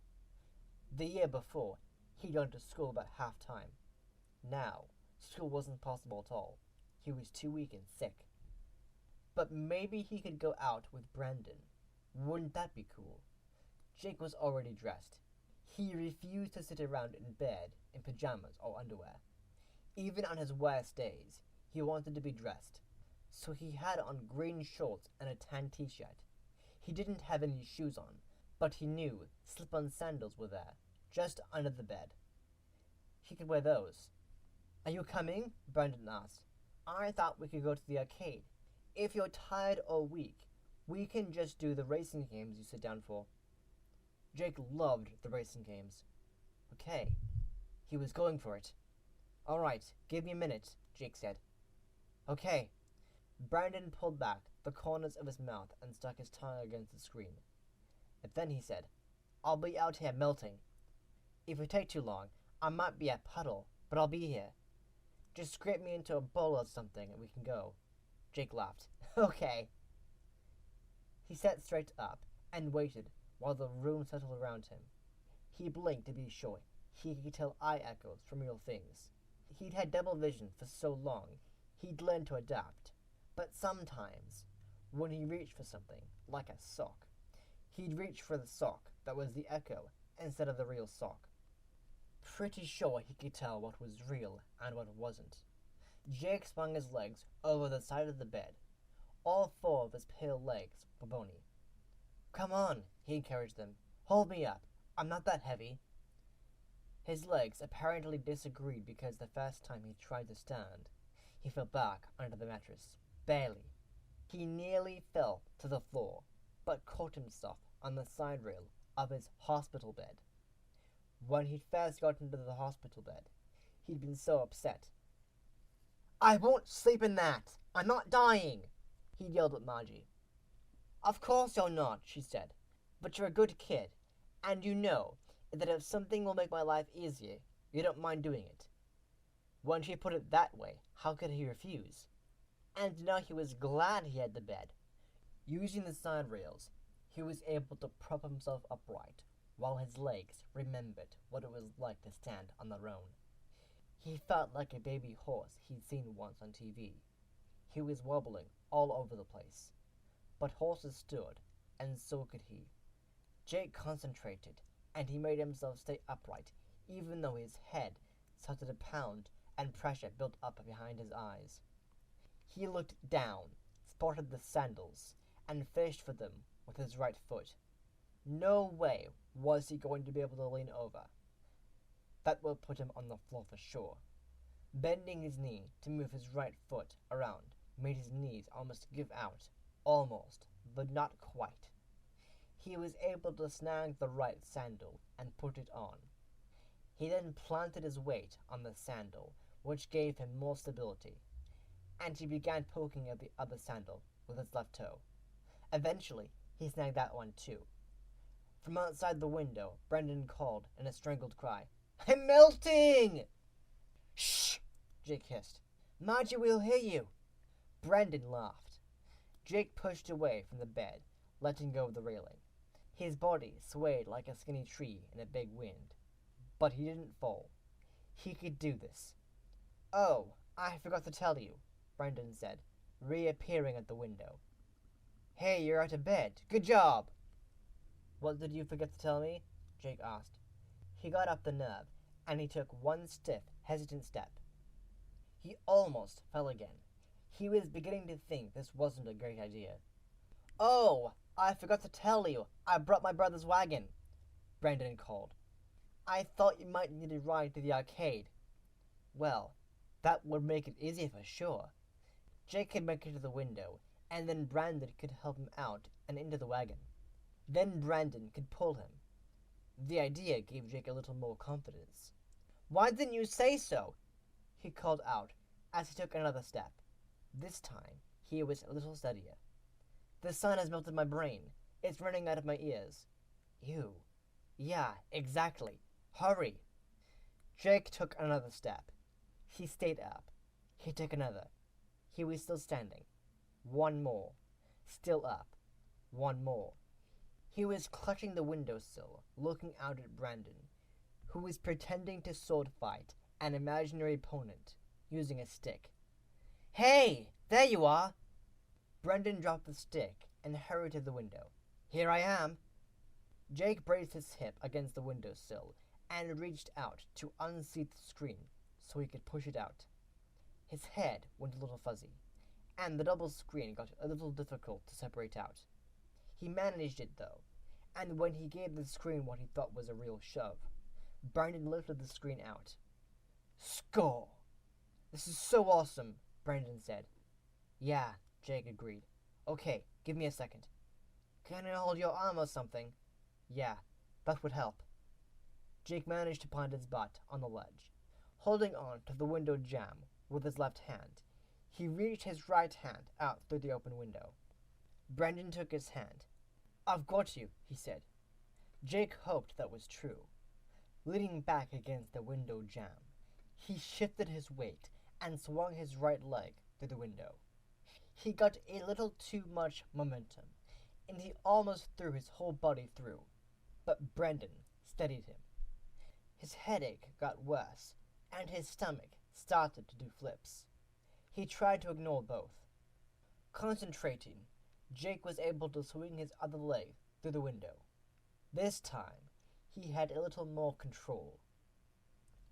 The year before, he'd gone to school about half-time. Now, school wasn't possible at all. He was too weak and sick. But maybe he could go out with Brandon. Wouldn't that be cool? Jake was already dressed. He refused to sit around in bed in pajamas or underwear. Even on his worst days, he wanted to be dressed. So he had on green shorts and a tan t-shirt. He didn't have any shoes on, but he knew slip-on sandals were there, just under the bed. He could wear those. Are you coming? Brandon asked. I thought we could go to the arcade. If you're tired or weak, we can just do the racing games you sit down for. Jake loved the racing games. Okay. He was going for it. All right, give me a minute, Jake said. Okay. Brandon pulled back the corners of his mouth and stuck his tongue against the screen. And then he said, I'll be out here melting. If we take too long, I might be a puddle, but I'll be here. Just scrape me into a bowl or something and we can go. Jake laughed. Okay. He sat straight up and waited while the room settled around him. He blinked to be sure he could tell eye echoes from real things. He'd had double vision for so long, he'd learned to adapt. But sometimes, when he reached for something, like a sock, he'd reach for the sock that was the echo instead of the real sock. Pretty sure he could tell what was real and what wasn't. Jake swung his legs over the side of the bed. All four of his pale legs were bony. Come on, he encouraged them. Hold me up. I'm not that heavy. His legs apparently disagreed because the first time he tried to stand, he fell back under the mattress. Barely. He nearly fell to the floor, but caught himself on the side rail of his hospital bed. When he'd first got into the hospital bed, he'd been so upset. I won't sleep in that! I'm not dying! He yelled at Margie. Of course you're not, she said. But you're a good kid, and you know that if something will make my life easier, you don't mind doing it. When she put it that way, how could he refuse? And now he was glad he had the bed. Using the side rails, he was able to prop himself upright, while his legs remembered what it was like to stand on their own. He felt like a baby horse he'd seen once on TV. He was wobbling all over the place. But horses stood, and so could he. Jake concentrated, and he made himself stay upright, even though his head started to pound and pressure built up behind his eyes. He looked down, spotted the sandals, and fished for them with his right foot. No way was he going to be able to lean over. That would put him on the floor for sure. Bending his knee to move his right foot around made his knees almost give out. Almost, but not quite. He was able to snag the right sandal and put it on. He then planted his weight on the sandal, which gave him more stability, and he began poking at the other sandal with his left toe. Eventually, he snagged that one too. From outside the window, Brendan called in a strangled cry, I'm melting! Shh! Jake hissed. Margie will hear you. Brandon laughed. Jake pushed away from the bed, letting go of the railing. His body swayed like a skinny tree in a big wind. But he didn't fall. He could do this. Oh, I forgot to tell you, Brandon said, reappearing at the window. Hey, you're out of bed. Good job! What did you forget to tell me? Jake asked. He got up the nerve, and he took one stiff, hesitant step. He almost fell again. He was beginning to think this wasn't a great idea. Oh, I forgot to tell you. I brought my brother's wagon, Brandon called. I thought you might need a ride to the arcade. Well, that would make it easier for sure. Jake could make it to the window, and then Brandon could help him out and into the wagon. Then Brandon could pull him. The idea gave Jake a little more confidence. Why didn't you say so? He called out as he took another step. This time, he was a little steadier. The sun has melted my brain. It's running out of my ears. Ew. Yeah, exactly. Hurry. Jake took another step. He stayed up. He took another. He was still standing. One more. Still up. One more. He was clutching the windowsill, looking out at Brandon, who was pretending to sword fight an imaginary opponent, using a stick. Hey! There you are! Brandon dropped the stick and hurried to the window. Here I am! Jake braced his hip against the windowsill and reached out to unseat the screen so he could push it out. His head went a little fuzzy, and the double screen got a little difficult to separate out. He managed it, though, and when he gave the screen what he thought was a real shove, Brandon lifted the screen out. Score! This is so awesome, Brandon said. Yeah, Jake agreed. Okay, give me a second. Can I hold your arm or something? Yeah, that would help. Jake managed to plant his butt on the ledge. Holding on to the window jamb with his left hand, he reached his right hand out through the open window. Brandon took his hand. I've got you, he said. Jake hoped that was true. Leaning back against the window jamb, he shifted his weight and swung his right leg through the window. He got a little too much momentum, and he almost threw his whole body through, but Brandon steadied him. His headache got worse, and his stomach started to do flips. He tried to ignore both. Concentrating, Jake was able to swing his other leg through the window. This time, he had a little more control.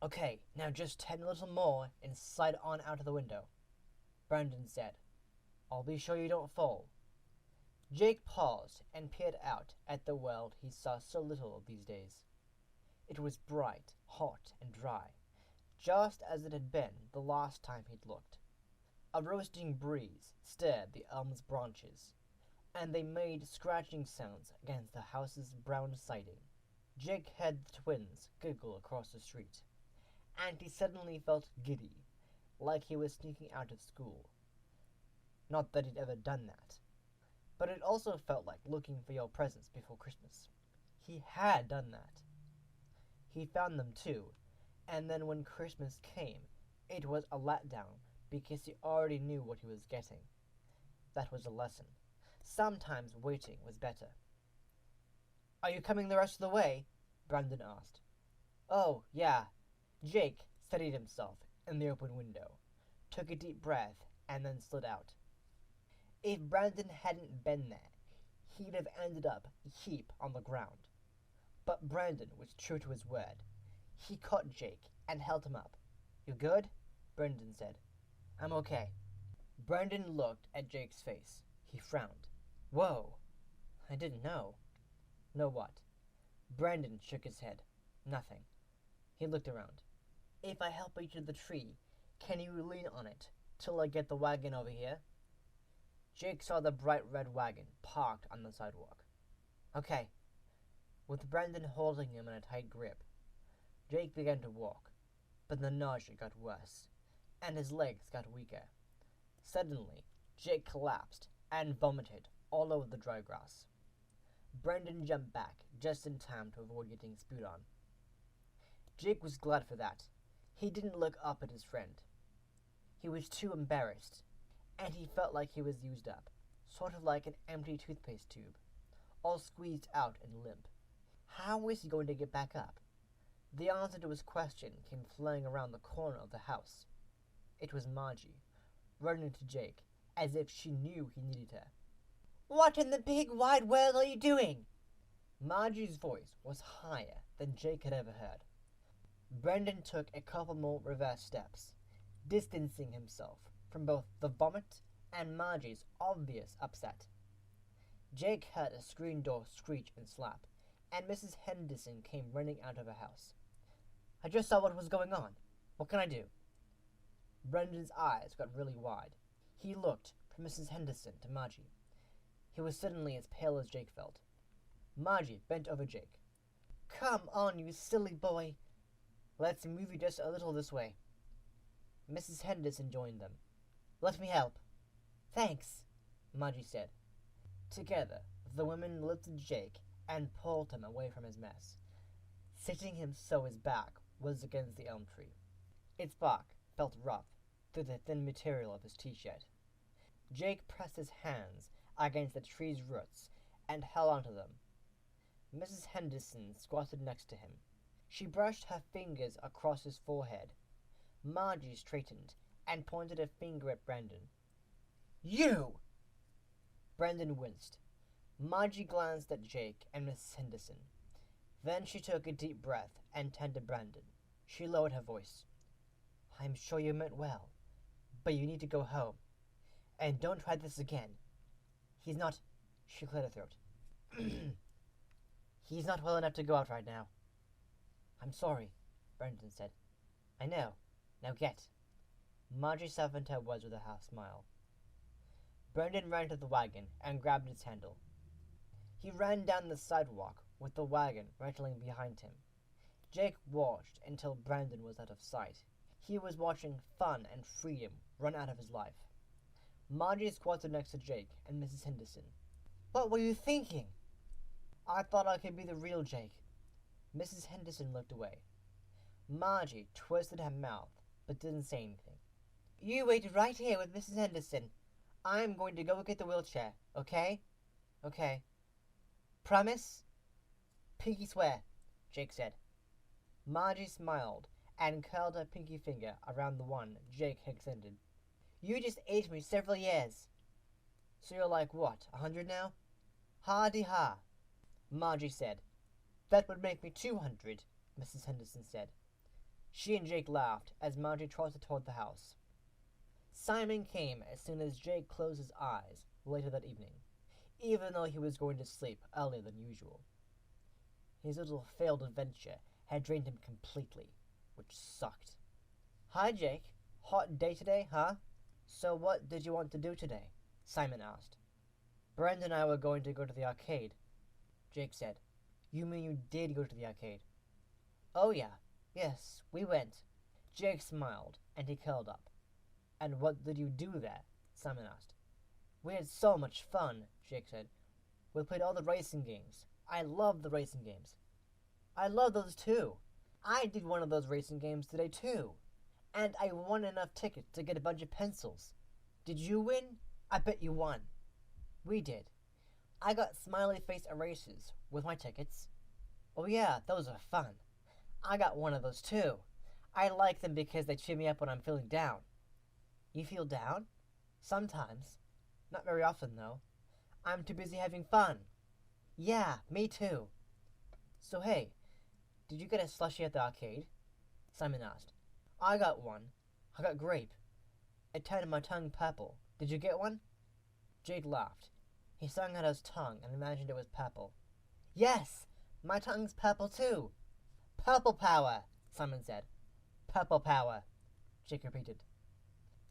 Okay, now just 10 a little more and slide on out of the window, Brandon said. I'll be sure you don't fall. Jake paused and peered out at the world he saw so little of these days. It was bright, hot, and dry, just as it had been the last time he'd looked. A roasting breeze stirred the elm's branches, and they made scratching sounds against the house's brown siding. Jake heard the twins giggle across the street, and he suddenly felt giddy, like he was sneaking out of school. Not that he'd ever done that, but it also felt like looking for your presents before Christmas. He had done that. He found them too, and then when Christmas came, it was a letdown because he already knew what he was getting. That was a lesson. Sometimes waiting was better. Are you coming the rest of the way? Brandon asked. Oh, yeah. Jake steadied himself in the open window, took a deep breath, and then slid out. If Brandon hadn't been there, he'd have ended up a heap on the ground. But Brandon was true to his word. He caught Jake and held him up. You good? Brandon said. I'm okay. Brandon looked at Jake's face. He frowned. Whoa. I didn't know. Know what? Brandon shook his head. Nothing. He looked around. If I help you to the tree, can you lean on it till I get the wagon over here? Jake saw the bright red wagon parked on the sidewalk. Okay. With Brandon holding him in a tight grip, Jake began to walk, but the nausea got worse, and his legs got weaker. Suddenly, Jake collapsed and vomited all over the dry grass. Brandon jumped back just in time to avoid getting spewed on. Jake was glad for that. He didn't look up at his friend. He was too embarrassed, and he felt like he was used up, sort of like an empty toothpaste tube, all squeezed out and limp. How was he going to get back up? The answer to his question came flying around the corner of the house. It was Margie, running to Jake, as if she knew he needed her. "What in the big wide world are you doing?" Margie's voice was higher than Jake had ever heard. Brendan took a couple more reverse steps, distancing himself from both the vomit and Margie's obvious upset. Jake heard a screen door screech and slap, and Mrs. Henderson came running out of her house. "I just saw what was going on. What can I do?" Brendan's eyes got really wide. He looked from Mrs. Henderson to Margie. He was suddenly as pale as Jake felt. Margie bent over Jake. "Come on, you silly boy. Let's move you just a little this way." Mrs. Henderson joined them. "Let me help." "Thanks," Margie said. Together, the women lifted Jake and pulled him away from his mess, sitting him so his back was against the elm tree. Its bark felt rough through the thin material of his t-shirt. Jake pressed his hands against the tree's roots and held onto them. Mrs. Henderson squatted next to him. She brushed her fingers across his forehead. Margie straightened and pointed a finger at Brendan. "You!" Brendan winced. Margie glanced at Jake and Mrs. Henderson. Then she took a deep breath and turned to Brendan. She lowered her voice. "I'm sure you meant well, but you need to go home. And don't try this again. He's not..." She cleared her throat. "He's not well enough to go out right now." "I'm sorry," Brendan said. "I know. Now get." Margie softened her words with a half smile. Brendan ran to the wagon and grabbed its handle. He ran down the sidewalk with the wagon rattling behind him. Jake watched until Brendan was out of sight. He was watching fun and freedom run out of his life. Margie squatted next to Jake and Mrs. Henderson. "What were you thinking?" "I thought I could be the real Jake." Mrs. Henderson looked away. Margie twisted her mouth but didn't say anything. "You wait right here with Mrs. Henderson. I'm going to go get the wheelchair, okay?" "Okay." "Promise?" "Pinky swear," Jake said. Margie smiled and curled her pinky finger around the one Jake had extended. "You just aged me several years." "So you're like, what, 100 now?" "Ha-de-ha," Margie said. "That would make me 200, Mrs. Henderson said. She and Jake laughed as Margie trotted toward the house. Simon came as soon as Jake closed his eyes later that evening, even though he was going to sleep earlier than usual. His little failed adventure had drained him completely, which sucked. "Hi, Jake. Hot day today, huh?" "So what did you want to do today?" Simon asked. "Brenda and I were going to go to the arcade," Jake said. "You mean you did go to the arcade?" "Oh yeah, yes, we went." Jake smiled, and he curled up. "And what did you do there?" Simon asked. "We had so much fun," Jake said. "We played all the racing games. I love the racing games." "I love those too. I did one of those racing games today too. And I won enough tickets to get a bunch of pencils." "Did you win?" "I bet you won." "We did. I got smiley face erasers with my tickets." "Oh yeah, those are fun. I got one of those too. I like them because they cheer me up when I'm feeling down." "You feel down?" "Sometimes. Not very often, though. I'm too busy having fun." "Yeah, me too." "So hey, did you get a slushie at the arcade?" Simon asked. "I got one. I got grape. It turned my tongue purple. Did you get one?" Jake laughed. He stung out his tongue and imagined it was purple. "Yes, my tongue's purple too." "Purple power," Simon said. "Purple power," Jake repeated.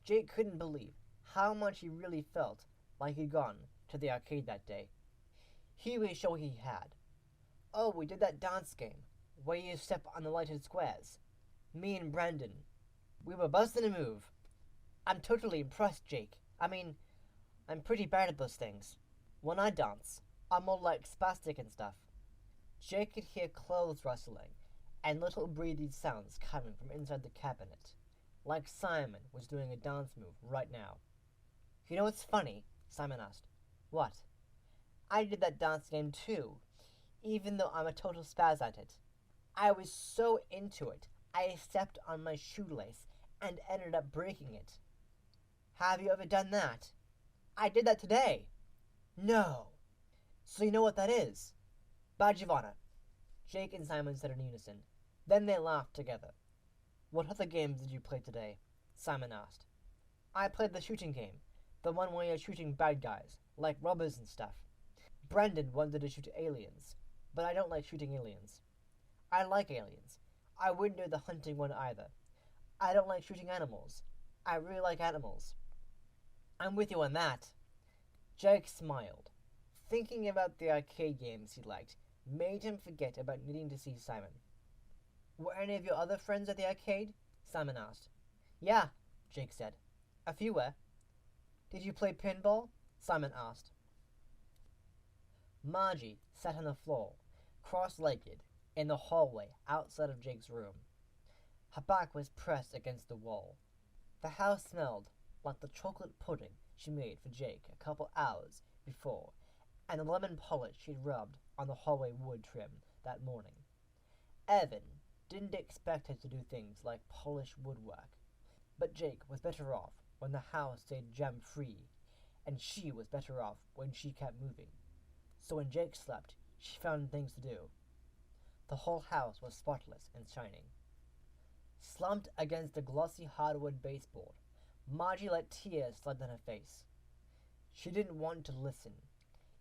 Jake couldn't believe how much he really felt like he'd gone to the arcade that day. He was sure he had. "Oh, we did that dance game where you step on the lighted squares. Me and Brandon. We were busting a move. I'm totally impressed, Jake. I mean, I'm pretty bad at those things. When I dance, I'm all like spastic and stuff." Jake could hear clothes rustling and little breathy sounds coming from inside the cabinet, like Simon was doing a dance move right now. You know what's funny? Simon asked. What? I did that dance game too, even though I'm a total spaz at it. I was so into it, I stepped on my shoelace and ended up breaking it. Have you ever done that? I did that today. No. So you know what that is? Badge of honor. Jake and Simon said in unison. Then they laughed together. What other games did you play today? Simon asked. I played the shooting game, the one where you're shooting bad guys, like robbers and stuff. Brendan wanted to shoot aliens, but I don't like shooting aliens. I like aliens. I wouldn't do the hunting one either. I don't like shooting animals. I really like animals. I'm with you on that. Jake smiled. Thinking about the arcade games he liked made him forget about needing to see Simon. Were any of your other friends at the arcade? Simon asked. Yeah, Jake said. A few were. Did you play pinball? Simon asked. Margie sat on the floor, cross-legged, in the hallway outside of Jake's room. Her back was pressed against the wall. The house smelled like the chocolate pudding she made for Jake a couple hours before, and the lemon polish she'd rubbed on the hallway wood trim that morning. Evan didn't expect her to do things like polish woodwork, but Jake was better off when the house stayed gem-free, and she was better off when she kept moving. So when Jake slept, she found things to do. The whole house was spotless and shining. Slumped against the glossy hardwood baseboard, Margie let tears slide down her face. She didn't want to listen.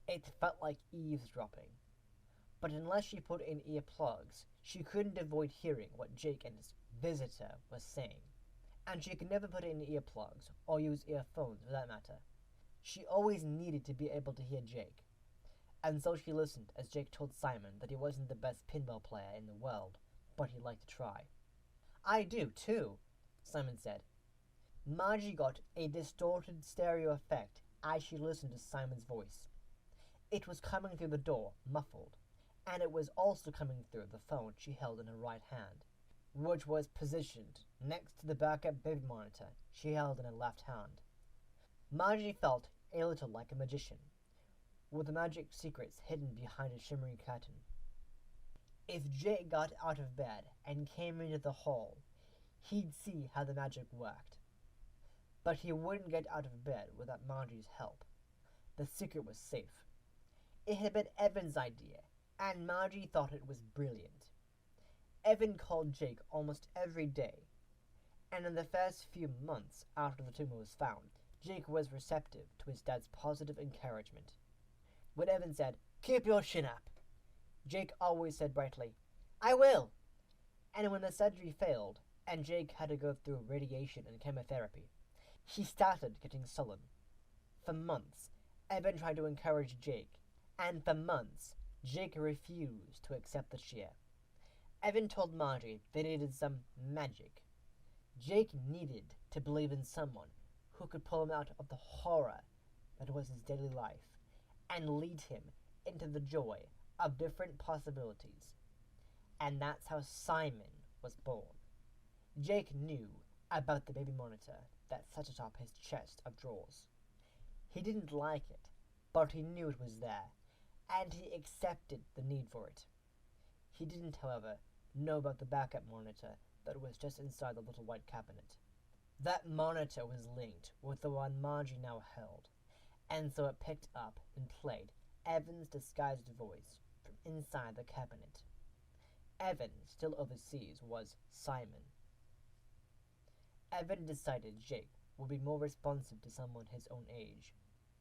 It felt like eavesdropping. But unless she put in earplugs, she couldn't avoid hearing what Jake and his visitor was saying. And she could never put in earplugs, or use earphones for that matter. She always needed to be able to hear Jake. And so she listened as Jake told Simon that he wasn't the best pinball player in the world, but he'd like to try. I do, too, Simon said. Margie got a distorted stereo effect as she listened to Simon's voice. It was coming through the door, muffled, and it was also coming through the phone she held in her right hand, which was positioned next to the backup baby monitor she held in her left hand. Margie felt a little like a magician, with the magic secrets hidden behind a shimmering curtain. If Jake got out of bed and came into the hall, he'd see how the magic worked. But he wouldn't get out of bed without Margie's help. The secret was safe. It had been Evan's idea, and Margie thought it was brilliant. Evan called Jake almost every day, and in the first few months after the tumor was found, Jake was receptive to his dad's positive encouragement. When Evan said, "Keep your chin up," Jake always said brightly, "I will." And when the surgery failed, and Jake had to go through radiation and chemotherapy, he started getting sullen. For months, Evan tried to encourage Jake, and for months, Jake refused to accept the cheer. Evan told Margie they needed some magic. Jake needed to believe in someone who could pull him out of the horror that was his daily life and lead him into the joy of different possibilities. And that's how Simon was born. Jake knew about the baby monitor that sat atop his chest of drawers. He didn't like it, but he knew it was there, and he accepted the need for it. He didn't, however, know about the backup monitor that was just inside the little white cabinet. That monitor was linked with the one Margie now held, and so it picked up and played Evan's disguised voice from inside the cabinet. Evan, still overseas, was Simon. Evan decided Jake would be more responsive to someone his own age,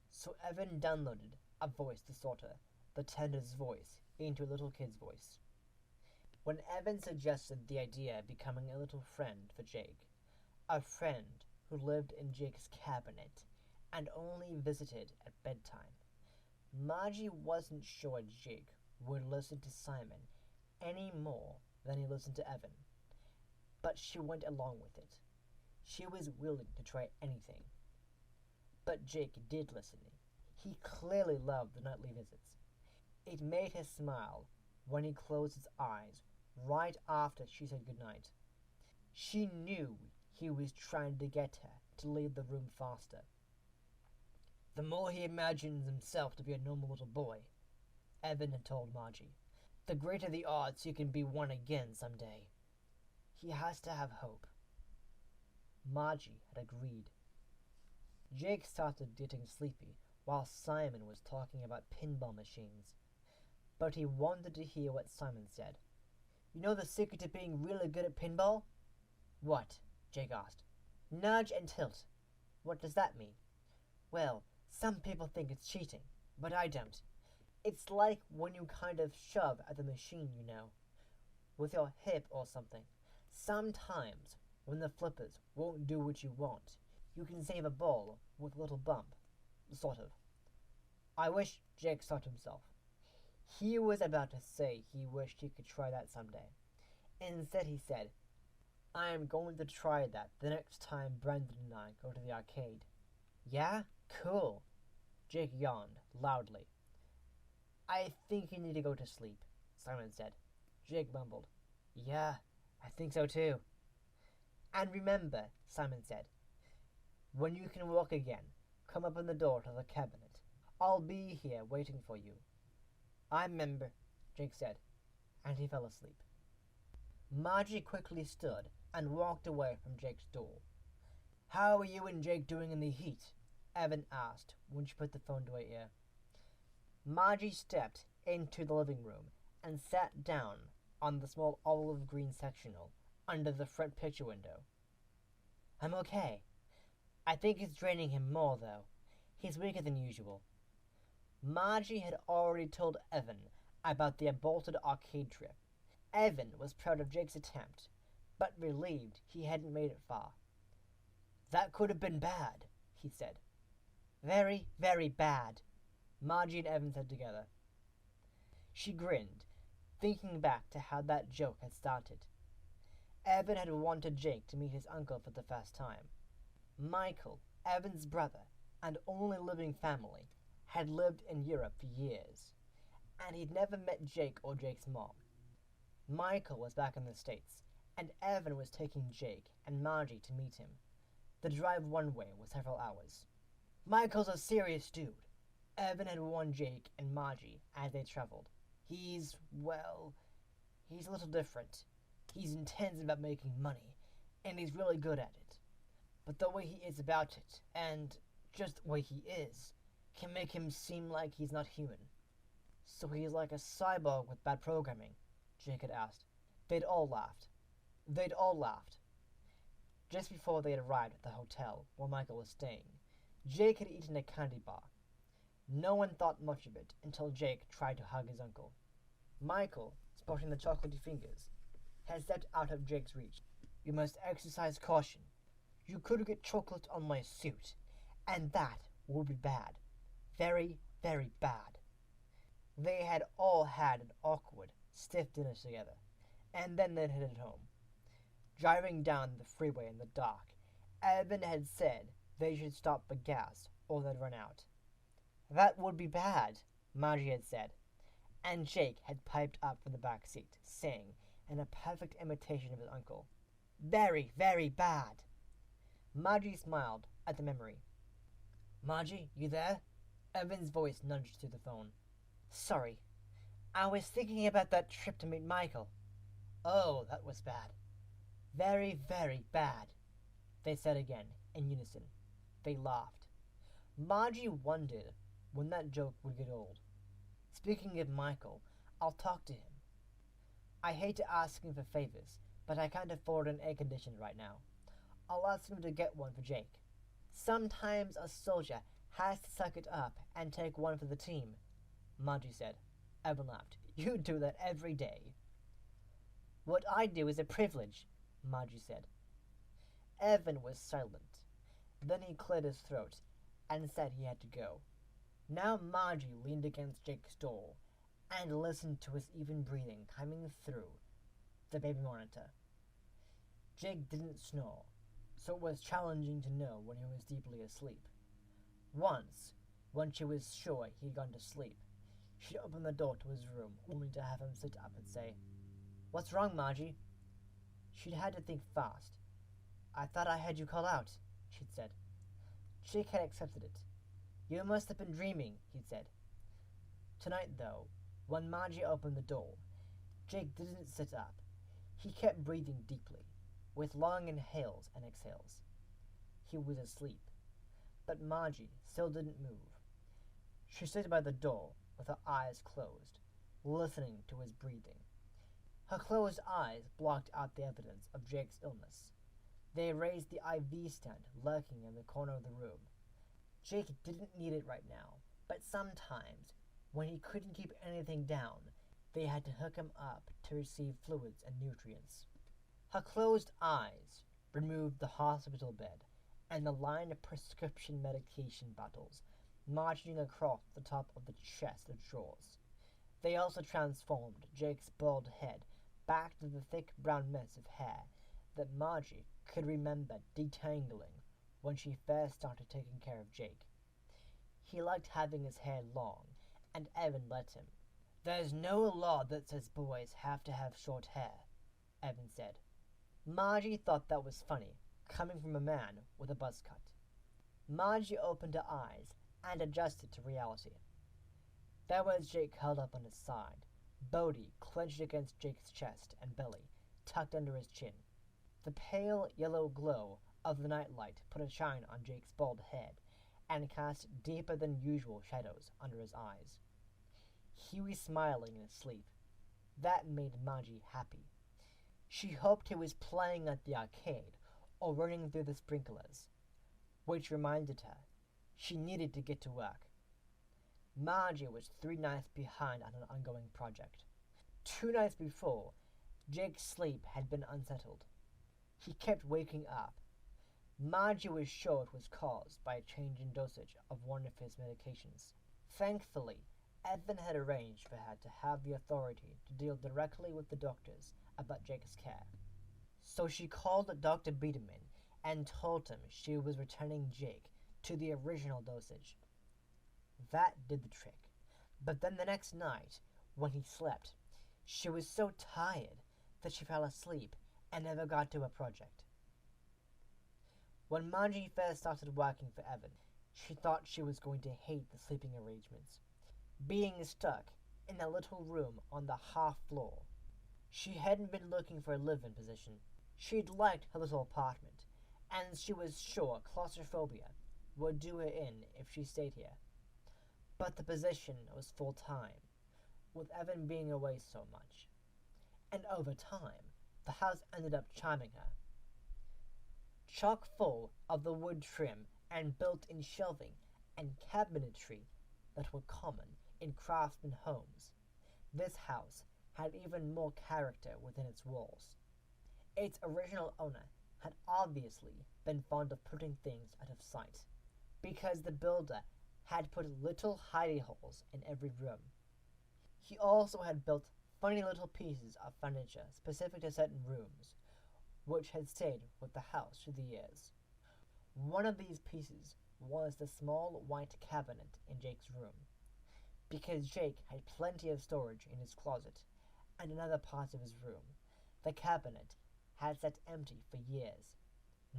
so Evan downloaded a voice distorter that turned his voice into a little kid's voice. When Evan suggested the idea of becoming a little friend for Jake, a friend who lived in Jake's cabinet and only visited at bedtime, Margie wasn't sure Jake would listen to Simon any more than he listened to Evan, but she went along with it. She was willing to try anything. But Jake did listen. He clearly loved the nightly visits. It made him smile when he closed his eyes right after she said goodnight. She knew he was trying to get her to leave the room faster. The more he imagines himself to be a normal little boy, Evan had told Margie, the greater the odds he can be one again someday. He has to have hope. Margie had agreed. Jake started getting sleepy while Simon was talking about pinball machines, but he wanted to hear what Simon said. You know the secret to being really good at pinball? What? Jake asked. Nudge and tilt. What does that mean? Well, some people think it's cheating, but I don't. It's like when you kind of shove at the machine, you know, with your hip or something. Sometimes, when the flippers won't do what you want, you can save a ball with a little bump. Sort of. I wish Jake stopped himself. He was about to say he wished he could try that someday. Instead he said, I am going to try that the next time Brendan and I go to the arcade. Yeah? Cool. Jake yawned loudly. I think you need to go to sleep, Simon said. Jake mumbled. Yeah, I think so too. And remember, Simon said, when you can walk again, come up in the door to the cabinet. I'll be here waiting for you. I remember, Jake said, and he fell asleep. Margie quickly stood and walked away from Jake's door. How are you and Jake doing in the heat? Evan asked when she put the phone to her ear. Margie stepped into the living room and sat down on the small olive green sectional under the front picture window. I'm okay. I think it's draining him more, though. He's weaker than usual. Margie had already told Evan about the aborted arcade trip. Evan was proud of Jake's attempt, but relieved he hadn't made it far. That could have been bad, he said. Very, very bad, Margie and Evan said together. She grinned, thinking back to how that joke had started. Evan had wanted Jake to meet his uncle for the first time. Michael, Evan's brother and only living family, had lived in Europe for years, and he'd never met Jake or Jake's mom. Michael was back in the States, and Evan was taking Jake and Margie to meet him. The drive one way was several hours. Michael's a serious dude. Evan had warned Jake and Margie as they traveled. He's a little different. He's intense about making money, and he's really good at it. But the way he is about it, and just the way he is, can make him seem like he's not human. So he's like a cyborg with bad programming, Jake had asked. They'd all laughed. Just before they had arrived at the hotel where Michael was staying, Jake had eaten a candy bar. No one thought much of it until Jake tried to hug his uncle. Michael, sporting the chocolatey fingers, had stepped out of Jake's reach. You must exercise caution. You could get chocolate on my suit, and that would be bad. Very, very bad. They had all had an awkward, stiff dinner together, and then they'd headed home. Driving down the freeway in the dark, Evan had said they should stop for gas or they'd run out. That would be bad, Margie had said, and Jake had piped up from the back seat, saying, in a perfect imitation of his uncle, very, very bad. Margie smiled at the memory. Margie, you there? Evan's voice nudged through the phone. Sorry, I was thinking about that trip to meet Michael. Oh, that was bad. Very, very bad, they said again, in unison. They laughed. Margie wondered when that joke would get old. Speaking of Michael, I'll talk to him. I hate to ask him for favors, but I can't afford an air conditioner right now. I'll ask him to get one for Jake. Sometimes a soldier has to suck it up and take one for the team, Margie said. Evan laughed. You do that every day. What I do is a privilege, Margie said. Evan was silent. Then he cleared his throat and said he had to go. Now Margie leaned against Jake's door and listened to his even breathing coming through the baby monitor. Jake didn't snore, so it was challenging to know when he was deeply asleep. Once, when she was sure he'd gone to sleep, she opened the door to his room only to have him sit up and say, "What's wrong, Margie?" She'd had to think fast. "I thought I heard you call out," she'd said. Jake had accepted it. "You must have been dreaming," he'd said. Tonight, though, when Margie opened the door, Jake didn't sit up. He kept breathing deeply, with long inhales and exhales. He was asleep, but Margie still didn't move. She stood by the door with her eyes closed, listening to his breathing. Her closed eyes blocked out the evidence of Jake's illness. They erased the IV stand lurking in the corner of the room. Jake didn't need it right now, but sometimes, when he couldn't keep anything down, they had to hook him up to receive fluids and nutrients. Her closed eyes removed the hospital bed and the line of prescription medication bottles marching across the top of the chest of drawers. They also transformed Jake's bald head back to the thick brown mess of hair that Margie could remember detangling when she first started taking care of Jake. He liked having his hair long, and Evan let him. "There's no law that says boys have to have short hair," Evan said. Margie thought that was funny, coming from a man with a buzz cut. Margie opened her eyes and adjusted to reality. There was Jake curled up on his side, Bodhi clenched against Jake's chest and belly, tucked under his chin. The pale yellow glow of the nightlight put a shine on Jake's bald head and cast deeper than usual shadows under his eyes. He was smiling in his sleep. That made Margie happy. She hoped he was playing at the arcade or running through the sprinklers, which reminded her she needed to get to work. Margie was 3 nights behind on an ongoing project. 2 nights before, Jake's sleep had been unsettled. He kept waking up. Margie was sure it was caused by a change in dosage of one of his medications. Thankfully, Evan had arranged for her to have the authority to deal directly with the doctors about Jake's care. So she called Dr. Biederman and told him she was returning Jake to the original dosage. That did the trick. But then the next night, when he slept, she was so tired that she fell asleep and never got to her project. When Margie first started working for Evan, she thought she was going to hate the sleeping arrangements. Being stuck in a little room on the half floor. She hadn't been looking for a live-in position. She'd liked her little apartment, and she was sure claustrophobia would do her in if she stayed here. But the position was full-time, with Evan being away so much. And over time, the house ended up charming her. Chock full of the wood trim and built-in shelving and cabinetry that were common in craftsman homes, this house had even more character within its walls. Its original owner had obviously been fond of putting things out of sight, because the builder had put little hidey holes in every room. He also had built funny little pieces of furniture specific to certain rooms, which had stayed with the house through the years. One of these pieces was the small white cabinet in Jake's room, because Jake had plenty of storage in his closet and in other parts of his room. The cabinet had sat empty for years.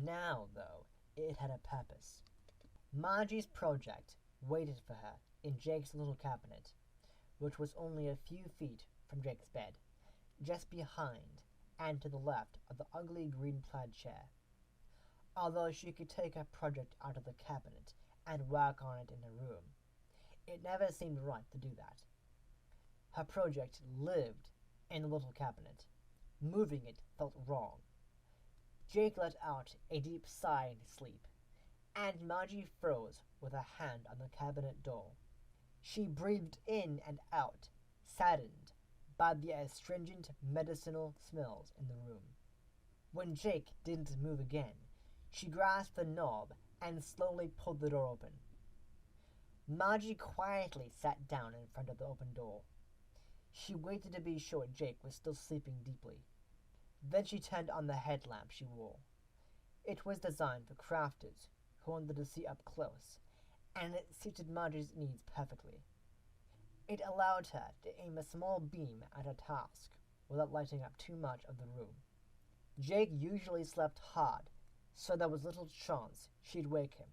Now, though, it had a purpose. Margie's project waited for her in Jake's little cabinet, which was only a few feet from Jake's bed, just behind and to the left of the ugly green plaid chair. Although she could take her project out of the cabinet and work on it in her room, it never seemed right to do that. Her project lived in the little cabinet. Moving it felt wrong. Jake let out a deep sigh in his sleep, and Margie froze with her hand on the cabinet door. She breathed in and out, saddened by the astringent medicinal smells in the room. When Jake didn't move again, she grasped the knob and slowly pulled the door open. Margie quietly sat down in front of the open door. She waited to be sure Jake was still sleeping deeply. Then she turned on the headlamp she wore. It was designed for crafters who wanted to see up close, and it suited Margie's needs perfectly. It allowed her to aim a small beam at her task without lighting up too much of the room. Jake usually slept hard, so there was little chance she'd wake him.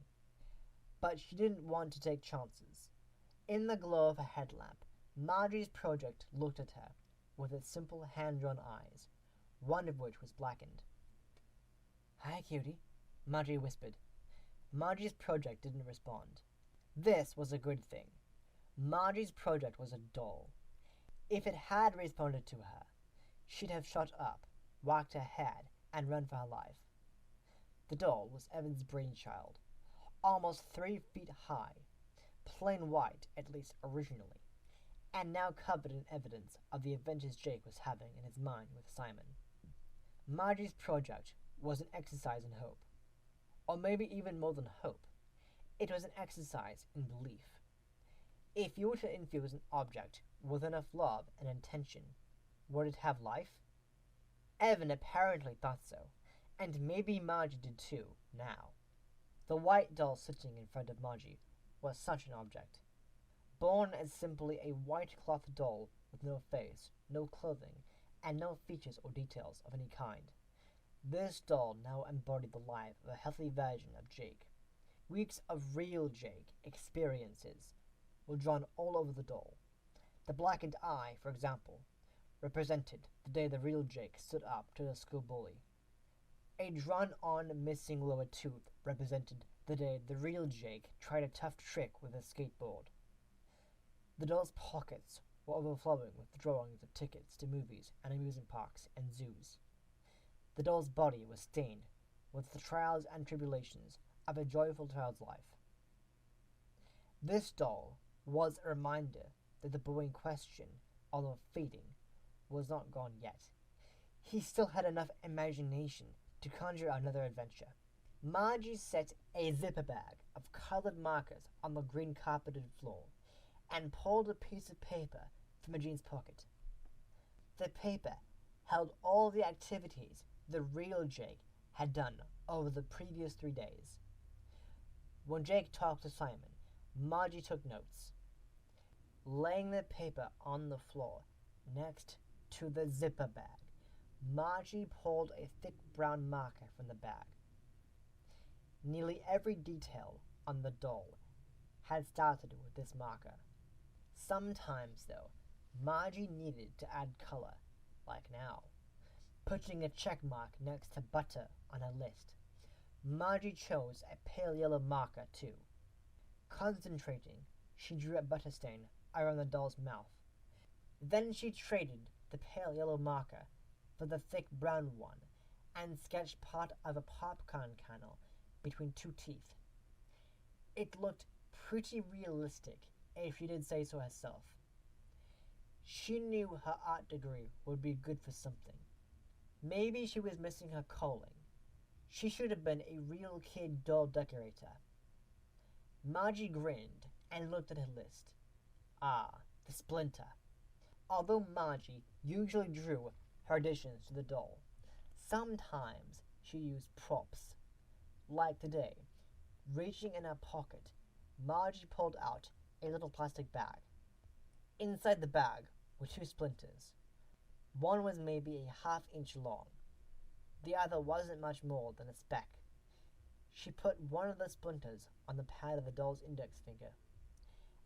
But she didn't want to take chances. In the glow of a headlamp, Margie's project looked at her with its simple hand-drawn eyes, one of which was blackened. "Hi, cutie," Margie whispered. Margie's project didn't respond. This was a good thing. Margie's project was a doll. If it had responded to her, she'd have shut up, whacked her head, and run for her life. The doll was Evan's brainchild, almost 3 feet high, plain white, at least originally, and now covered in evidence of the adventures Jake was having in his mind with Simon. Margie's project was an exercise in hope. Or maybe even more than hope. It was an exercise in belief. If you were to infuse an object with enough love and intention, would it have life? Evan apparently thought so, and maybe Margie did too, now. The white doll sitting in front of Margie was such an object. Born as simply a white cloth doll with no face, no clothing, and no features or details of any kind, this doll now embodied the life of a healthy version of Jake. Weeks of real Jake experiences were drawn all over the doll. The blackened eye, for example, represented the day the real Jake stood up to the school bully. A drawn-on missing lower tooth represented the day the real Jake tried a tough trick with a skateboard. The doll's pockets were overflowing with drawings of tickets to movies and amusement parks and zoos. The doll's body was stained with the trials and tribulations of a joyful child's life. This doll was a reminder that the boy in question, although fading, was not gone yet. He still had enough imagination to conjure another adventure. Margie set a zipper bag of colored markers on the green carpeted floor and pulled a piece of paper from a jeans pocket. The paper held all the activities the real Jake had done over the previous 3 days. When Jake talked to Simon, Margie took notes. Laying the paper on the floor next to the zipper bag, Margie pulled a thick brown marker from the bag. Nearly every detail on the doll had started with this marker. Sometimes, though, Margie needed to add color, like now. Putting a check mark next to butter on her list, Margie chose a pale yellow marker too. Concentrating, she drew a butter stain around the doll's mouth. Then she traded the pale yellow marker for the thick brown one and sketched part of a popcorn kernel between 2 teeth. It looked pretty realistic, if she did say so herself. She knew her art degree would be good for something. Maybe she was missing her calling. She should have been a real kid doll decorator. Margie grinned and looked at her list. Ah, the splinter. Although Margie usually drew her additions to the doll, sometimes she used props. Like today, reaching in her pocket, Margie pulled out a little plastic bag. Inside the bag were 2 splinters. One was maybe a half-inch long. The other wasn't much more than a speck. She put one of the splinters on the pad of the doll's index finger,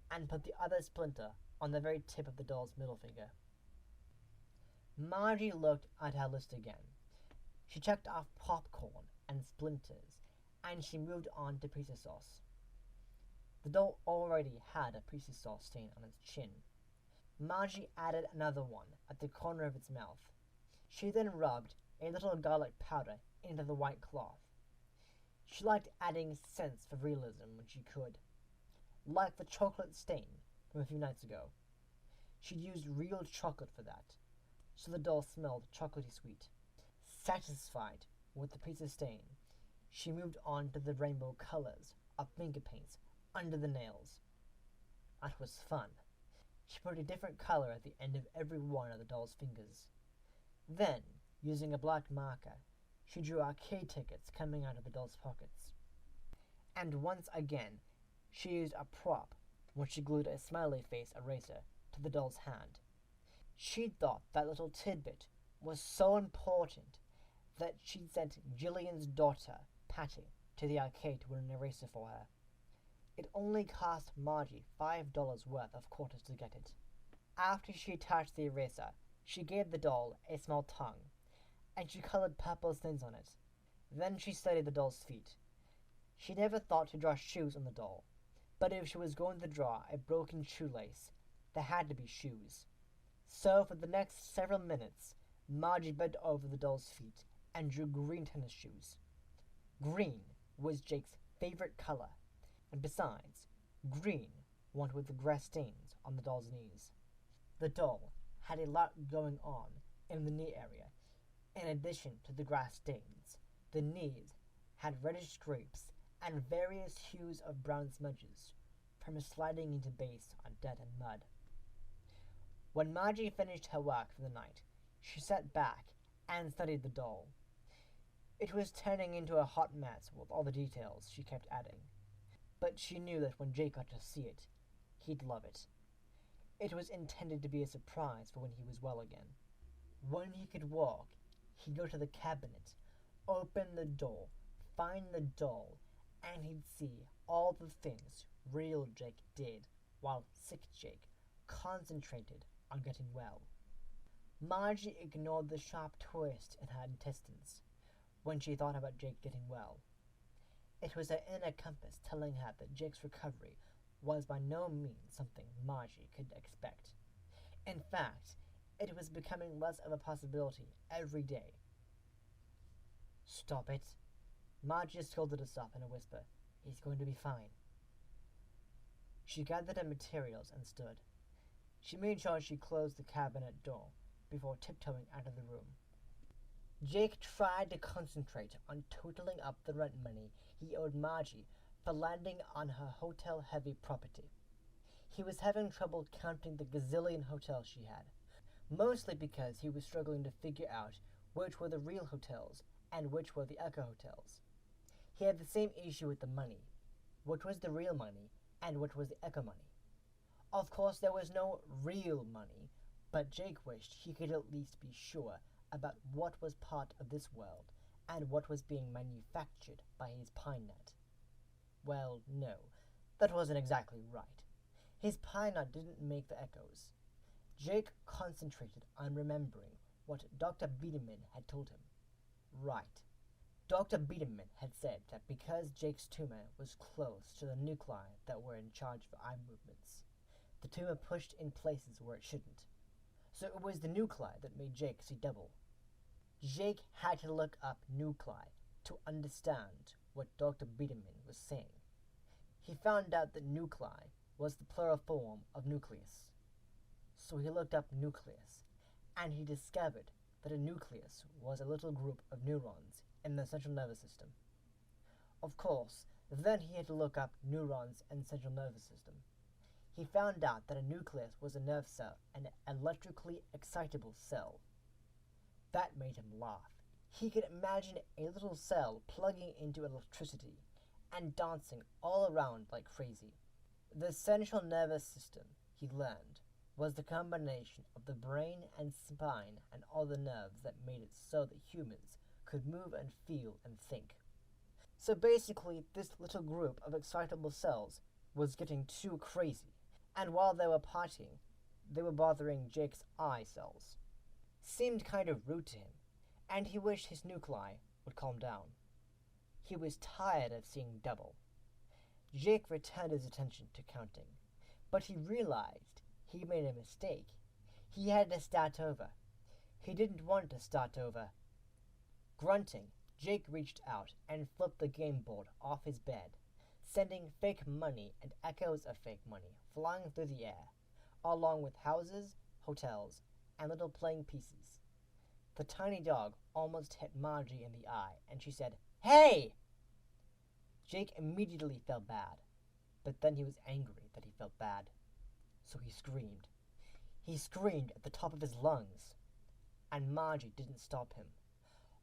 and put the other splinter on the very tip of the doll's middle finger. Margie looked at her list again. She checked off popcorn and splinters, and she moved on to pizza sauce. The doll already had a pizza sauce stain on its chin. Margie added another one at the corner of its mouth. She then rubbed a little garlic powder into the white cloth. She liked adding scents for realism when she could. Like the chocolate stain from a few nights ago. She'd used real chocolate for that, so the doll smelled chocolatey sweet. Satisfied with the pizza stain, she moved on to the rainbow colors of finger paints under the nails. That was fun. She put a different color at the end of every one of the doll's fingers. Then, using a black marker, she drew arcade tickets coming out of the doll's pockets. And once again, she used a prop when she glued a smiley face eraser to the doll's hand. She thought that little tidbit was so important that she'd sent Gillian's daughter, Patty, to the arcade to win an eraser for her. It only cost Margie $5 worth of quarters to get it. After she touched the eraser, she gave the doll a small tongue, and she colored purple slits on it. Then she studied the doll's feet. She never thought to draw shoes on the doll, but if she was going to draw a broken shoelace, there had to be shoes. So for the next several minutes, Margie bent over the doll's feet and drew green tennis shoes. Green was Jake's favorite color, and besides, green went with the grass stains on the doll's knees. The doll had a lot going on in the knee area. In addition to the grass stains, the knees had reddish scrapes and various hues of brown smudges from sliding into base on dirt and mud. When Margie finished her work for the night, she sat back and studied the doll. It was turning into a hot mess with all the details she kept adding, but she knew that when Jake got to see it, he'd love it. It was intended to be a surprise for when he was well again. When he could walk, he'd go to the cabinet, open the door, find the doll, and he'd see all the things real Jake did while sick Jake concentrated on getting well. Margie ignored the sharp twist in her intestines when she thought about Jake getting well. It was her inner compass telling her that Jake's recovery was by no means something Margie could expect. In fact, it was becoming less of a possibility every day. "Stop it." Margie scolded to stop in a whisper. "He's going to be fine." She gathered her materials and stood. She made sure she closed the cabinet door before tiptoeing out of the room. Jake tried to concentrate on totaling up the rent money he owed Margie for landing on her hotel-heavy property. He was having trouble counting the gazillion hotels she had, mostly because he was struggling to figure out which were the real hotels and which were the echo hotels. He had the same issue with the money, which was the real money and which was the echo money. Of course, there was no real money, but Jake wished he could at least be sure about what was part of this world and what was being manufactured by his pine nut. Well, no, that wasn't exactly right. His pine nut didn't make the echoes. Jake concentrated on remembering what Dr. Biederman had told him. Right. Dr. Biederman had said that because Jake's tumor was close to the nuclei that were in charge of eye movements, the tumor pushed in places where it shouldn't. So it was the nuclei that made Jake see double. Jake had to look up nuclei to understand what Dr. Biederman was saying. He found out that nuclei was the plural form of nucleus. So he looked up nucleus, and he discovered that a nucleus was a little group of neurons in the central nervous system. Of course, then he had to look up neurons and central nervous system. He found out that a nucleus was a nerve cell, an electrically excitable cell. That made him laugh. He could imagine a little cell plugging into electricity and dancing all around like crazy. The central nervous system, he learned, was the combination of the brain and spine and all the nerves that made it so that humans could move and feel and think. So basically, this little group of excitable cells was getting too crazy, and while they were partying, they were bothering Jake's eye cells. Seemed kind of rude to him, and he wished his nuclei would calm down. He was tired of seeing double. Jake returned his attention to counting, but he realized he made a mistake. He had to start over. He didn't want to start over. Grunting, Jake reached out and flipped the game board off his bed, sending fake money and echoes of fake money flying through the air, along with houses, hotels, and little playing pieces. The tiny dog almost hit Margie in the eye, and she said, "Hey!" Jake immediately felt bad, but then he was angry that he felt bad. So he screamed. He screamed at the top of his lungs, and Margie didn't stop him.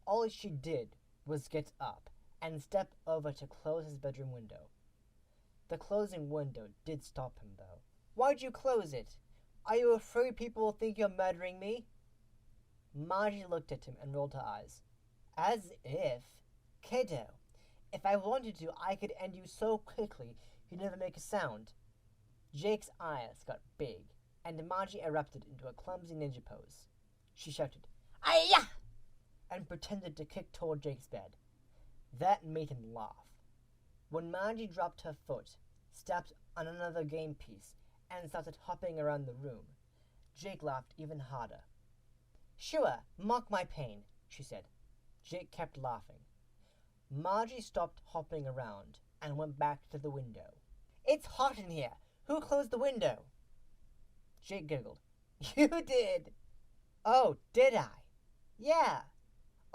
All she did was get up and step over to close his bedroom window. The closing window did stop him, though. "Why'd you close it?" Are you afraid people will think you're murdering me? Margie looked at him and rolled her eyes. As if. Kiddo, if I wanted to, I could end you so quickly you'd never make a sound. Jake's eyes got big, and Margie erupted into a clumsy ninja pose. She shouted, "Ayah!" and pretended to kick toward Jake's bed. That made him laugh. When Margie dropped her foot, stepped on another game piece, and started hopping around the room, Jake laughed even harder. "Sure, mock my pain," she said. Jake kept laughing. Margie stopped hopping around and went back to the window. "It's hot in here. Who closed the window?" Jake giggled. "You did." "Oh, did I?" "Yeah.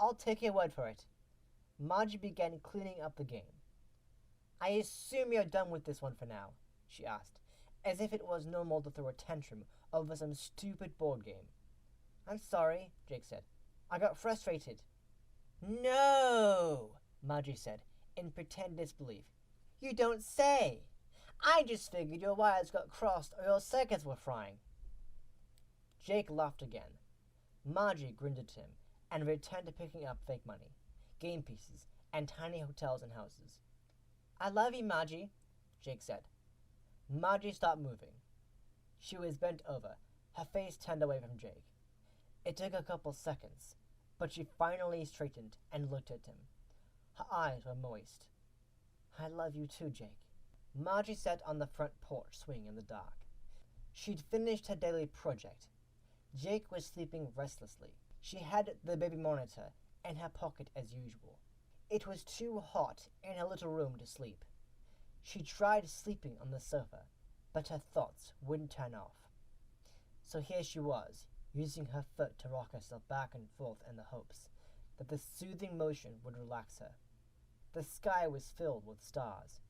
I'll take your word for it." Margie began cleaning up the game. "I assume you're done with this one for now," she asked, as if it was normal to throw a tantrum over some stupid board game. "I'm sorry," Jake said. "I got frustrated." "No," Margie said, in pretend disbelief. "You don't say. I just figured your wires got crossed or your circuits were frying." Jake laughed again. Margie grinned at him and returned to picking up fake money, game pieces, and tiny hotels and houses. "I love you, Margie," Jake said. Margie stopped moving. She was bent over, her face turned away from Jake. It took a couple seconds, but she finally straightened and looked at him. Her eyes were moist. "I love you too, Jake." Margie sat on the front porch swing in the dark. She'd finished her daily project. Jake was sleeping restlessly. She had the baby monitor in her pocket as usual. It was too hot in her little room to sleep. She tried sleeping on the sofa, but her thoughts wouldn't turn off. So here she was, using her foot to rock herself back and forth in the hopes that the soothing motion would relax her. The sky was filled with stars,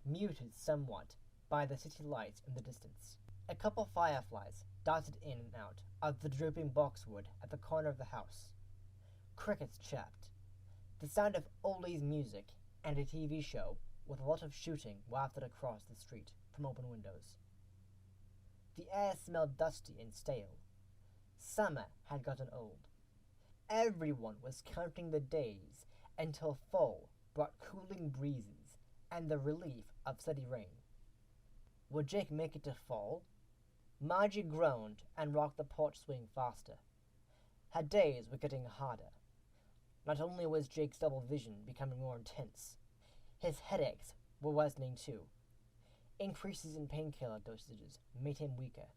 muted somewhat by the city lights in the distance. A couple fireflies darted in and out of the drooping boxwood at the corner of the house. Crickets chirped. The sound of oldies music and a TV show with a lot of shooting wafted across the street from open windows. The air smelled dusty and stale. Summer had gotten old. Everyone was counting the days until fall brought cooling breezes and the relief of steady rain. Would Jake make it to fall? Margie groaned and rocked the porch swing faster. Her days were getting harder. Not only was Jake's double vision becoming more intense, his headaches were worsening too. Increases in painkiller dosages made him weaker.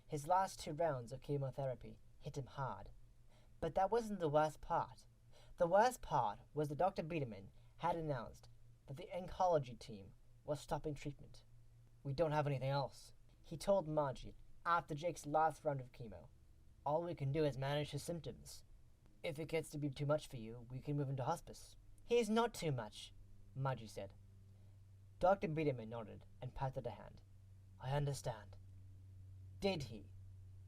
His last 2 rounds of chemotherapy hit him hard. But that wasn't the worst part. The worst part was that Dr. Biederman had announced that the oncology team was stopping treatment. "We don't have anything else," he told Margie after Jake's last round of chemo. "All we can do is manage his symptoms. If it gets to be too much for you, we can move him to hospice." "He's not too much," Margie said. Dr. Biederman nodded and patted her hand. "I understand." Did he?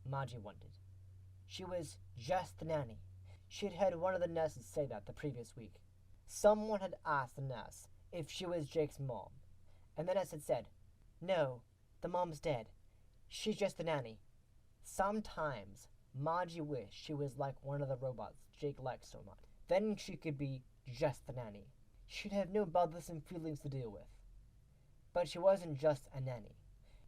Margie wondered. She was just the nanny. She had heard one of the nurses say that the previous week. Someone had asked the nurse if she was Jake's mom, and the nurse had said, "No, the mom's dead. She's just the nanny." Sometimes Margie wished she was like one of the robots Jake liked so much. Then she could be just the nanny. She'd have no bothersome feelings to deal with. But she wasn't just a nanny.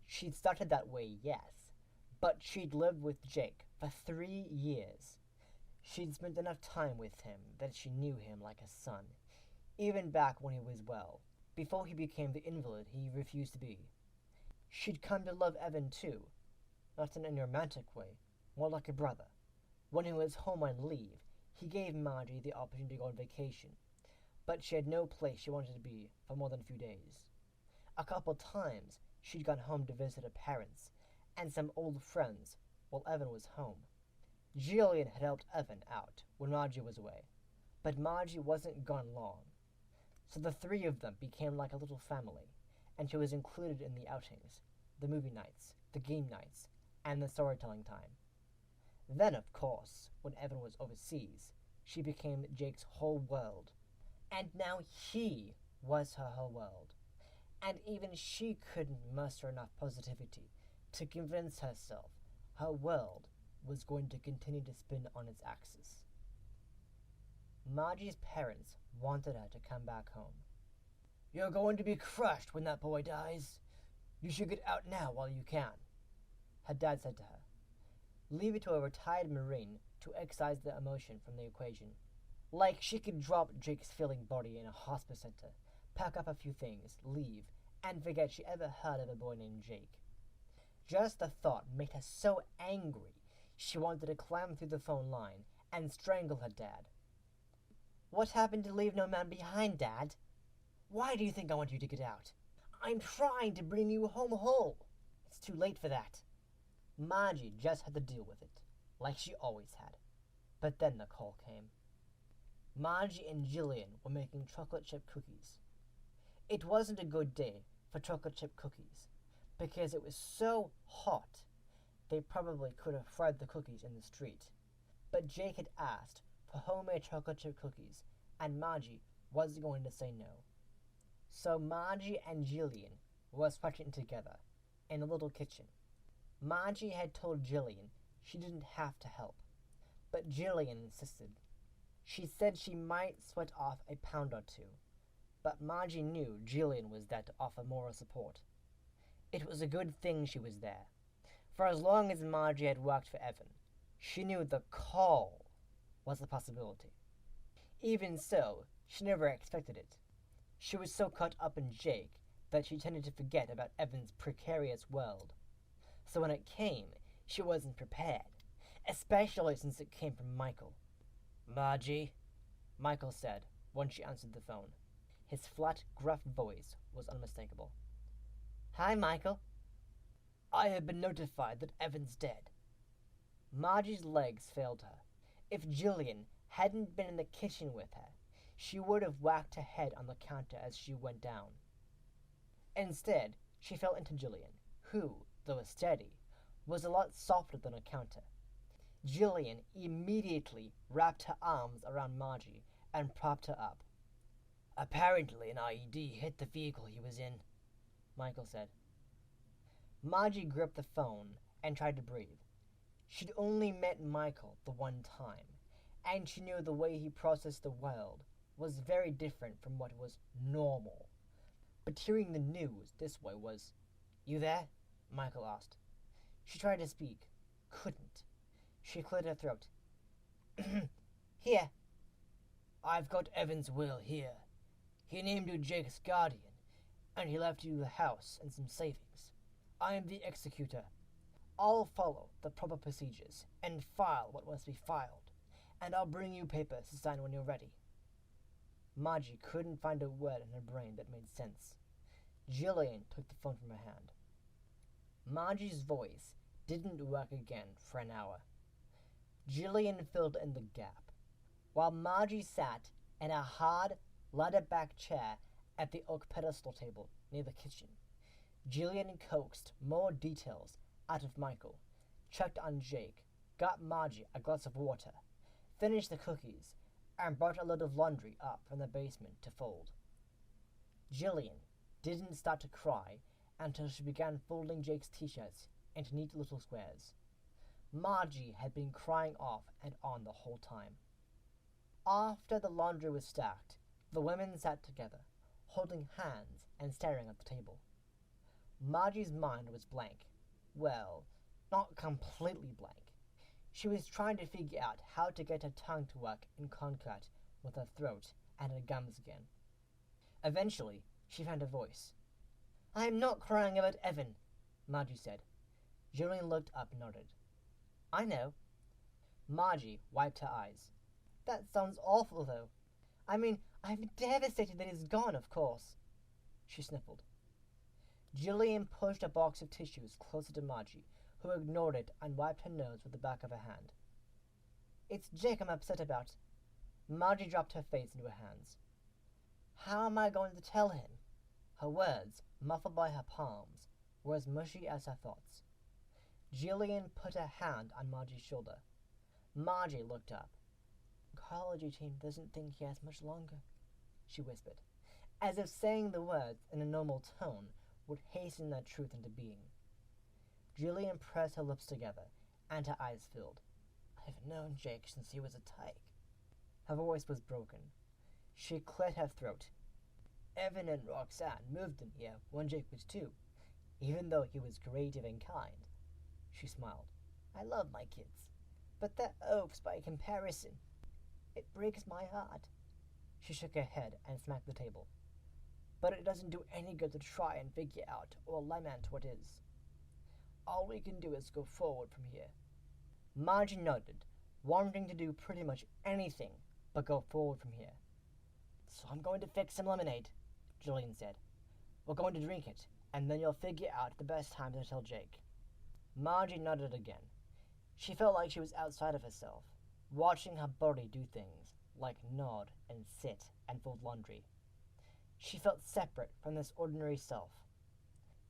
She'd started that way, yes, but she'd lived with Jake for 3 years. She'd spent enough time with him that she knew him like a son, even back when he was well, before he became the invalid he refused to be. She'd come to love Evan too, not in a romantic way, more like a brother. When he was home on leave, he gave Margie the opportunity to go on vacation, but she had no place she wanted to be for more than a few days. A couple times, she'd gone home to visit her parents and some old friends while Evan was home. Jillian had helped Evan out when Margie was away, but Margie wasn't gone long. So the 3 of them became like a little family, and she was included in the outings, the movie nights, the game nights, and the storytelling time. Then, of course, when Evan was overseas, she became Jake's whole world. And now he was her whole world. And even she couldn't muster enough positivity to convince herself her world was going to continue to spin on its axis. Margie's parents wanted her to come back home. "You're going to be crushed when that boy dies. You should get out now while you can," her dad said to her. Leave it to a retired Marine to excise the emotion from the equation. Like she could drop Jake's failing body in a hospice center, pack up a few things, leave, and forget she ever heard of a boy named Jake. Just the thought made her so angry she wanted to climb through the phone line and strangle her dad. "What happened to leave no man behind, Dad? Why do you think I want you to get out? I'm trying to bring you home whole. It's too late for that." Margie just had to deal with it, like she always had. But then the call came. Margie and Jillian were making chocolate chip cookies. It wasn't a good day for chocolate chip cookies, because it was so hot they probably could have fried the cookies in the street. But Jake had asked for homemade chocolate chip cookies, and Margie wasn't going to say no. So Margie and Jillian were scratching together in a little kitchen. Margie had told Jillian she didn't have to help, but Jillian insisted. She said she might sweat off a pound or two, but Margie knew Jillian was there to offer moral support. It was a good thing she was there. For as long as Margie had worked for Evan, she knew the call was a possibility. Even so, she never expected it. She was so caught up in Jake that she tended to forget about Evan's precarious world. So when it came, she wasn't prepared, especially since it came from Michael. "Margie," Michael said when she answered the phone. His flat, gruff voice was unmistakable. "Hi, Michael." "I have been notified that Evan's dead." Margie's legs failed her. If Jillian hadn't been in the kitchen with her, she would have whacked her head on the counter as she went down. Instead, she fell into Jillian, who, though steady, was a lot softer than a counter. Jillian immediately wrapped her arms around Margie and propped her up. "Apparently an IED hit the vehicle he was in," Michael said. Margie gripped the phone and tried to breathe. She'd only met Michael the one time, and she knew the way he processed the world was very different from what was normal. But hearing the news this way was... "You there?" Michael asked. She tried to speak. Couldn't. She cleared her throat. "Here." "I've got Evan's will here. He named you Jake's guardian, and he left you the house and some savings. I am the executor. I'll follow the proper procedures and file what must be filed, and I'll bring you papers to sign when you're ready." Margie couldn't find a word in her brain that made sense. Jillian took the phone from her hand. Margie's voice didn't work again for an hour. Jillian filled in the gap. While Margie sat in a hard, ladder-back chair at the oak pedestal table near the kitchen, Jillian coaxed more details out of Michael, checked on Jake, got Margie a glass of water, finished the cookies, and brought a load of laundry up from the basement to fold. Jillian didn't start to cry until she began folding Jake's t-shirts into neat little squares. Margie had been crying off and on the whole time. After the laundry was stacked, the women sat together, holding hands and staring at the table. Margie's mind was blank. Well, not completely blank. She was trying to figure out how to get her tongue to work in concert with her throat and her gums again. Eventually, she found a voice. "I'm not crying about Evan," Margie said. Jillian looked up and nodded. "I know." Margie wiped her eyes. "That sounds awful, though. I mean, I'm devastated that he's gone, of course." She sniffled. Jillian pushed a box of tissues closer to Margie, who ignored it and wiped her nose with the back of her hand. "It's Jake I'm upset about." Margie dropped her face into her hands. "How am I going to tell him?" Her words, muffled by her palms, were as mushy as her thoughts. Jillian put her hand on Margie's shoulder. Margie looked up. "The oncology team doesn't think he has much longer," she whispered, as if saying the words in a normal tone would hasten that truth into being. Jillian pressed her lips together and her eyes filled. "I've known Jake since he was a tyke." Her voice was broken. She cleared her throat. "Evan and Roxanne moved in here when Jake was 2, even though he was creative and kind." She smiled. "I love my kids, but they're oafs by comparison. It breaks my heart." She shook her head and smacked the table. "But it doesn't do any good to try and figure out or lament what is. All we can do is go forward from here." Margie nodded, wanting to do pretty much anything but go forward from here. "So I'm going to fix some lemonade," Julian said. "We're going to drink it, and then you'll figure out the best time to tell Jake." Margie nodded again. She felt like she was outside of herself, watching her body do things like nod and sit and fold laundry. She felt separate from this ordinary self.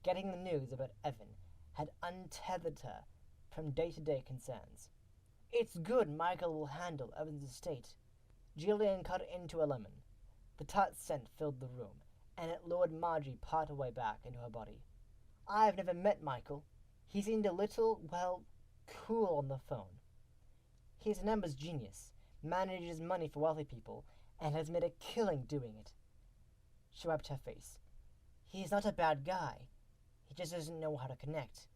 Getting the news about Evan had untethered her from day-to-day concerns. "It's good Michael will handle Evan's estate." Julian cut into a lemon. The tart scent filled the room, and it lured Margie part way back into her body. "I've never met Michael. He seemed a little, well, cool on the phone. He's a numbers genius, manages money for wealthy people, and has made a killing doing it." She wiped her face. "He's not a bad guy. He just doesn't know how to connect.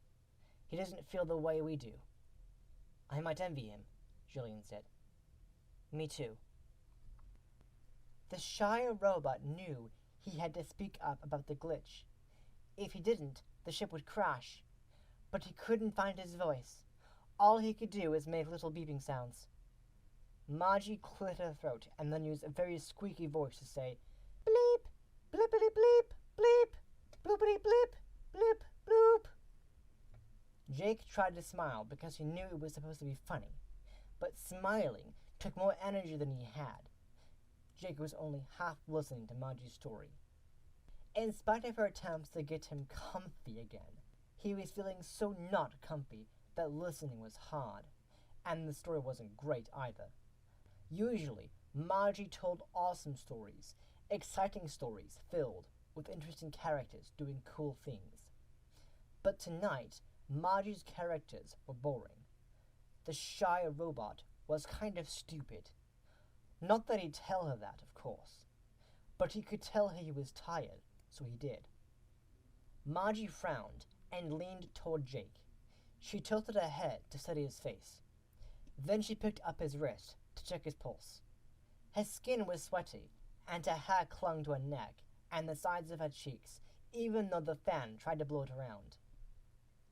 He doesn't feel the way we do." "I might envy him," Julian said. "Me too." The Shire robot knew he had to speak up about the glitch. If he didn't, the ship would crash. But he couldn't find his voice. All he could do was make little beeping sounds. Margie cleared her throat and then used a very squeaky voice to say, "Bleep, blippity bleep, bleep, bloopity bleep, bleep, bloop." Jake tried to smile because he knew it was supposed to be funny, but smiling took more energy than he had. Jake was only half listening to Margie's story. In spite of her attempts to get him comfy again, he was feeling so not comfy that listening was hard, and the story wasn't great either. Usually, Margie told awesome stories, exciting stories filled with interesting characters doing cool things. But tonight, Margie's characters were boring. The Shire robot was kind of stupid. Not that he'd tell her that, of course, but he could tell her he was tired, so he did. Margie frowned and leaned toward Jake. She tilted her head to study his face. Then she picked up his wrist to check his pulse. His skin was sweaty, and her hair clung to her neck and the sides of her cheeks, even though the fan tried to blow it around.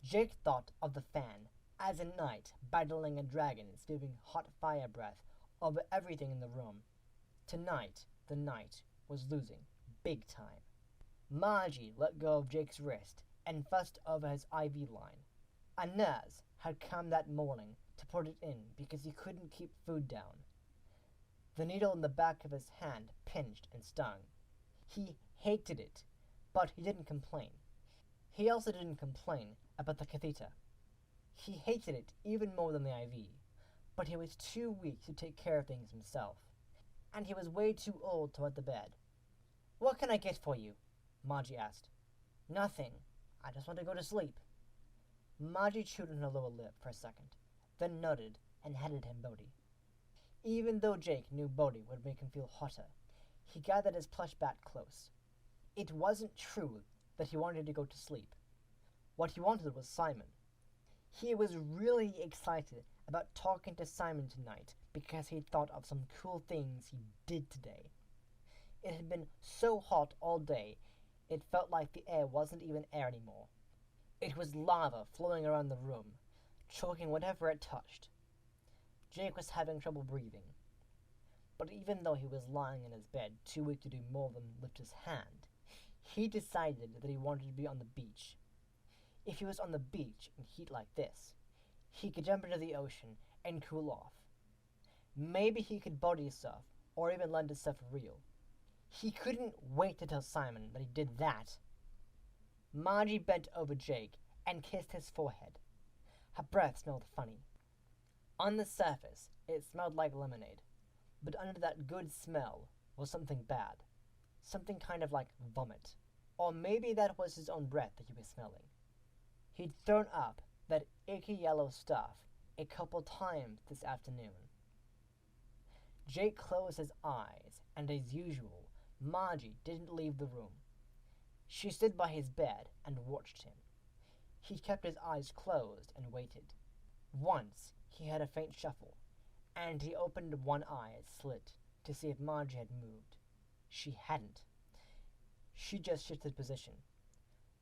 Jake thought of the fan as a knight battling a dragon spewing hot fire breath over everything in the room. Tonight, the knight was losing, big time. Margie let go of Jake's wrist and fussed over his IV line. A nurse had come that morning to put it in because he couldn't keep food down. The needle in the back of his hand pinched and stung. He hated it, but he didn't complain. He also didn't complain about the catheter. He hated it even more than the IV, but he was too weak to take care of things himself, and he was way too old to wet the bed. "What can I get for you?" Margie asked. "Nothing. I just want to go to sleep." Margie chewed on her lower lip for a second, then nodded and handed him Bodhi. Even though Jake knew Bodhi would make him feel hotter, he gathered his plush bat close. It wasn't true that he wanted to go to sleep. What he wanted was Simon. He was really excited about talking to Simon tonight because he'd thought of some cool things he did today. It had been so hot all day, it felt like the air wasn't even air anymore. It was lava flowing around the room, choking whatever it touched. Jake was having trouble breathing. But even though he was lying in his bed, too weak to do more than lift his hand, he decided that he wanted to be on the beach. If he was on the beach in heat like this, he could jump into the ocean and cool off. Maybe he could body surf, or even learn to surf for real. He couldn't wait to tell Simon that he did that. Margie bent over Jake and kissed his forehead. Her breath smelled funny. On the surface, it smelled like lemonade, but under that good smell was something bad. Something kind of like vomit. Or maybe that was his own breath that he was smelling. He'd thrown up that icky yellow stuff a couple times this afternoon. Jake closed his eyes, and as usual, Margie didn't leave the room. She stood by his bed and watched him. He kept his eyes closed and waited. Once he heard a faint shuffle, and he opened one eye slit to see if Margie had moved. She hadn't. She just shifted position.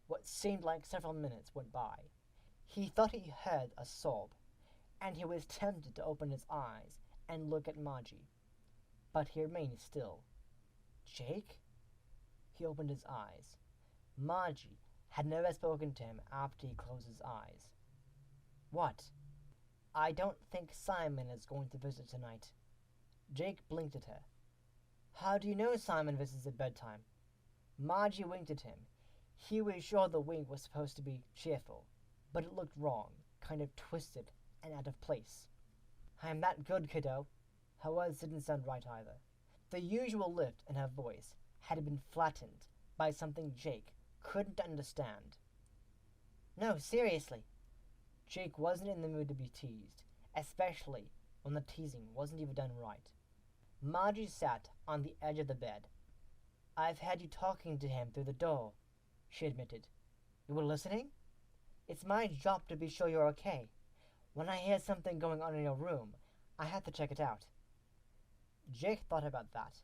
What seemed like several minutes went by. He thought he heard a sob, and he was tempted to open his eyes and look at Margie. But he remained still. Jake? He opened his eyes. Margie had never spoken to him after he closed his eyes. What? I don't think Simon is going to visit tonight. Jake blinked at her. How do you know Simon visits at bedtime? Margie winked at him. He was sure the wink was supposed to be cheerful, but it looked wrong, kind of twisted and out of place. I'm that good, kiddo. Her words didn't sound right either. The usual lift in her voice had been flattened by something Jake couldn't understand. No, seriously. Jake wasn't in the mood to be teased, especially when the teasing wasn't even done right. Margie sat on the edge of the bed. I've had you talking to him through the door, she admitted. You were listening? It's my job to be sure you're okay. When I hear something going on in your room, I have to check it out. Jake thought about that.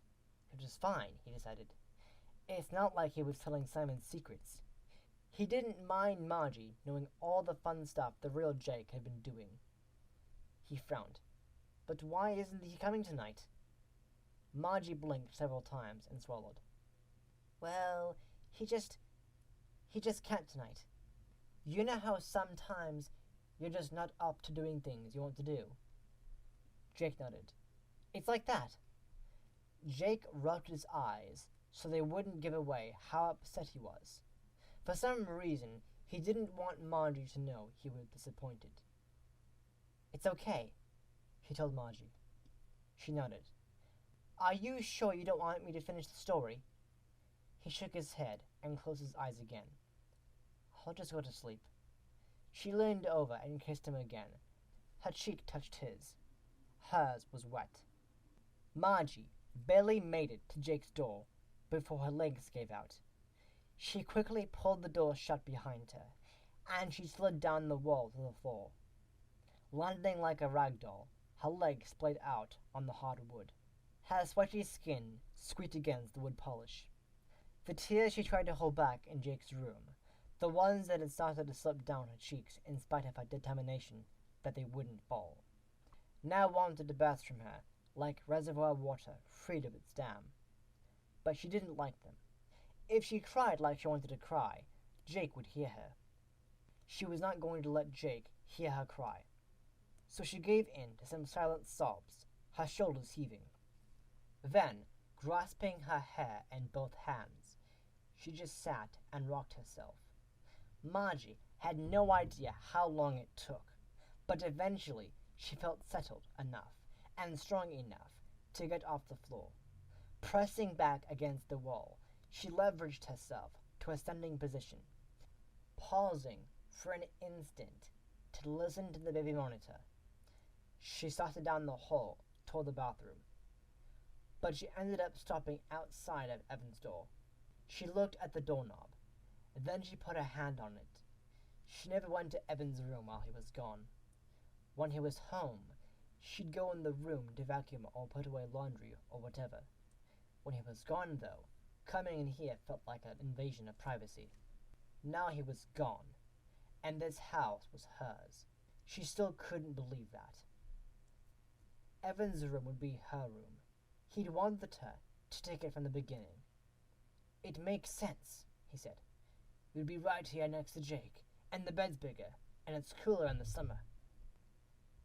It was fine, he decided. It's not like he was telling Simon secrets. He didn't mind Margie knowing all the fun stuff the real Jake had been doing. He frowned. But why isn't he coming tonight? Margie blinked several times and swallowed. Well, he just can't tonight. You know how sometimes you're just not up to doing things you want to do? Jake nodded. It's like that. Jake rubbed his eyes so they wouldn't give away how upset he was. For some reason, he didn't want Margie to know he was disappointed. It's okay, he told Margie. She nodded. Are you sure you don't want me to finish the story? He shook his head and closed his eyes again. I'll just go to sleep. She leaned over and kissed him again. Her cheek touched his. Hers was wet. Margie barely made it to Jake's door before her legs gave out. She quickly pulled the door shut behind her, and she slid down the wall to the floor. Landing like a rag doll, her legs splayed out on the hard wood. Her sweaty skin squeaked against the wood polish. The tears she tried to hold back in Jake's room, the ones that had started to slip down her cheeks in spite of her determination that they wouldn't fall, now wanted to burst from her like reservoir water freed of its dam. But she didn't like them. If she cried like she wanted to cry, Jake would hear her. She was not going to let Jake hear her cry. So she gave in to some silent sobs, her shoulders heaving. Then, grasping her hair in both hands, she just sat and rocked herself. Margie had no idea how long it took, but eventually she felt settled enough and strong enough to get off the floor. Pressing back against the wall, she leveraged herself to a standing position, pausing for an instant to listen to the baby monitor. She started down the hall toward the bathroom, but she ended up stopping outside of Evan's door. She looked at the doorknob, then she put her hand on it. She never went to Evan's room while he was gone. When he was home, she'd go in the room to vacuum or put away laundry or whatever. When he was gone, though, coming in here felt like an invasion of privacy. Now he was gone, and this house was hers. She still couldn't believe that. Evan's room would be her room. He'd wanted her to take it from the beginning. It makes sense, he said. You'd be right here next to Jake, and the bed's bigger, and it's cooler in the summer.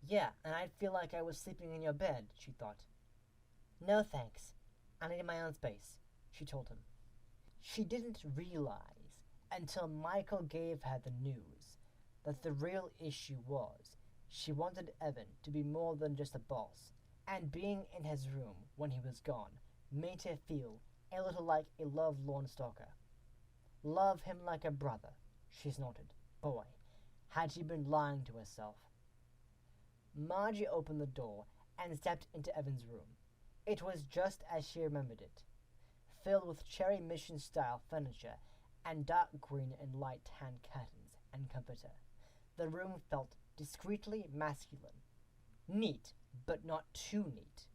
Yeah, and I'd feel like I was sleeping in your bed, she thought. No thanks. I need my own space, she told him. She didn't realize until Michael gave her the news that the real issue was she wanted Evan to be more than just a boss, and being in his room when he was gone made her feel a little like a love-lorn stalker. Love him like a brother, she snorted. Boy, had she been lying to herself. Margie opened the door and stepped into Evan's room. It was just as she remembered it, filled with cherry mission-style furniture and dark green and light tan curtains and comforter. The room felt discreetly masculine. Neat, but not too neat.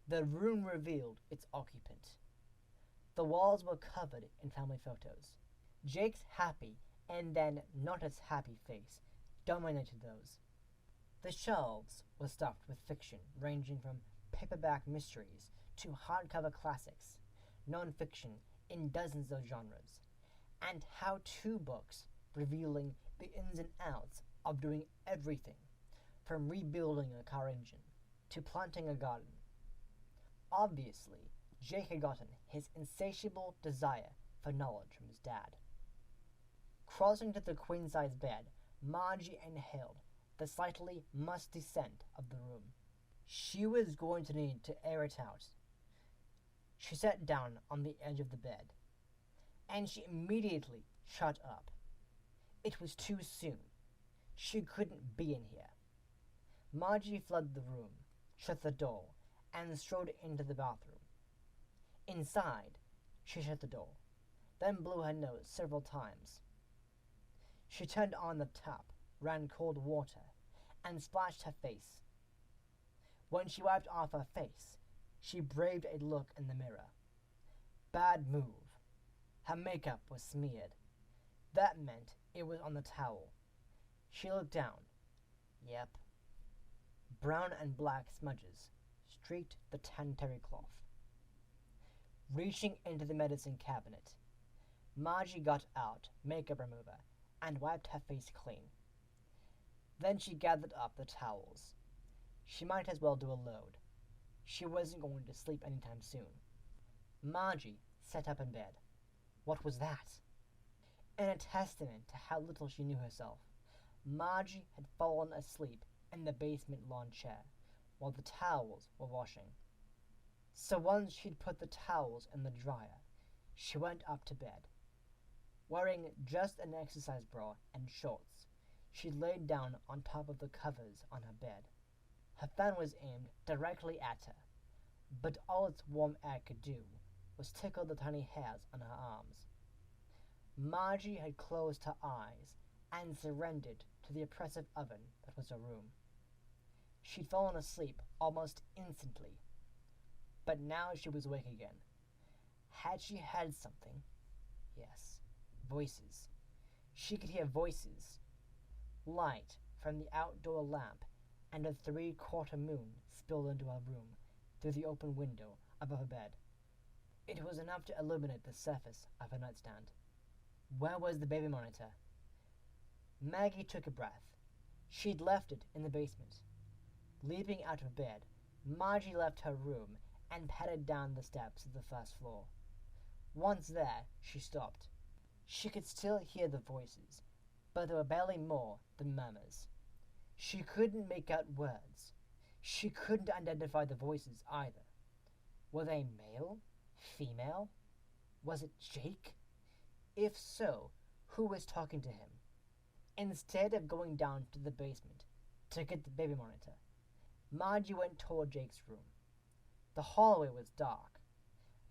The room revealed its occupant. The walls were covered in family photos. Jake's happy and then not as happy face dominated those. The shelves were stuffed with fiction ranging from paperback mysteries to hardcover classics, non-fiction in dozens of genres, and how-to books revealing the ins and outs of doing everything, from rebuilding a car engine to planting a garden. Obviously, Jake had gotten his insatiable desire for knowledge from his dad. Crossing to the queen-size bed, Margie inhaled the slightly musty scent of the room. She was going to need to air it out. She sat down on the edge of the bed, and she immediately shut up. It was too soon. She couldn't be in here. Margie fled the room, shut the door, and strode into the bathroom. Inside, she shut the door, then blew her nose several times. She turned on the tap, ran cold water, and splashed her face. When she wiped off her face, she braved a look in the mirror. Bad move. Her makeup was smeared. That meant it was on the towel. She looked down. Yep. Brown and black smudges streaked the tan terry cloth. Reaching into the medicine cabinet, Margie got out makeup remover and wiped her face clean. Then she gathered up the towels. She might as well do a load. She wasn't going to sleep anytime soon. Margie sat up in bed. What was that? In a testament to how little she knew herself, Margie had fallen asleep in the basement lawn chair while the towels were washing. So once she'd put the towels in the dryer, she went up to bed. Wearing just an exercise bra and shorts, she laid down on top of the covers on her bed. Her fan was aimed directly at her, but all its warm air could do was tickle the tiny hairs on her arms. Margie had closed her eyes and surrendered to the oppressive oven that was her room. She'd fallen asleep almost instantly, but now she was awake again. Had she heard something? Yes, voices. She could hear voices. Light from the outdoor lamp and a 3/4 moon spilled into her room through the open window above her bed. It was enough to illuminate the surface of her nightstand. Where was the baby monitor? Maggie took a breath. She'd left it in the basement. Leaping out of bed, Margie left her room and headed down the steps of the first floor. Once there, she stopped. She could still hear the voices, but they were barely more than murmurs. She couldn't make out words. She couldn't identify the voices either. Were they male? Female? Was it Jake? If so, who was talking to him? Instead of going down to the basement to get the baby monitor, Margie went toward Jake's room. The hallway was dark,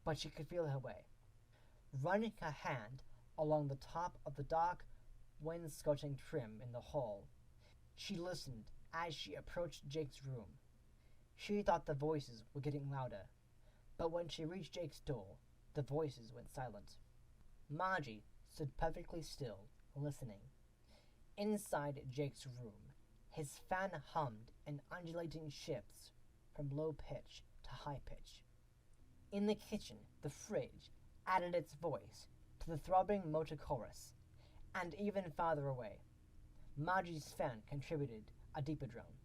but she could feel her way. Running her hand along the top of the dark, wainscoting trim in the hall, she listened as she approached Jake's room. She thought the voices were getting louder, but when she reached Jake's door, the voices went silent. Margie stood perfectly still, listening. Inside Jake's room, his fan hummed in undulating shifts from low pitch to high pitch. In the kitchen, the fridge added its voice to the throbbing motor chorus, and even farther away, Margie's fan contributed a deeper drone.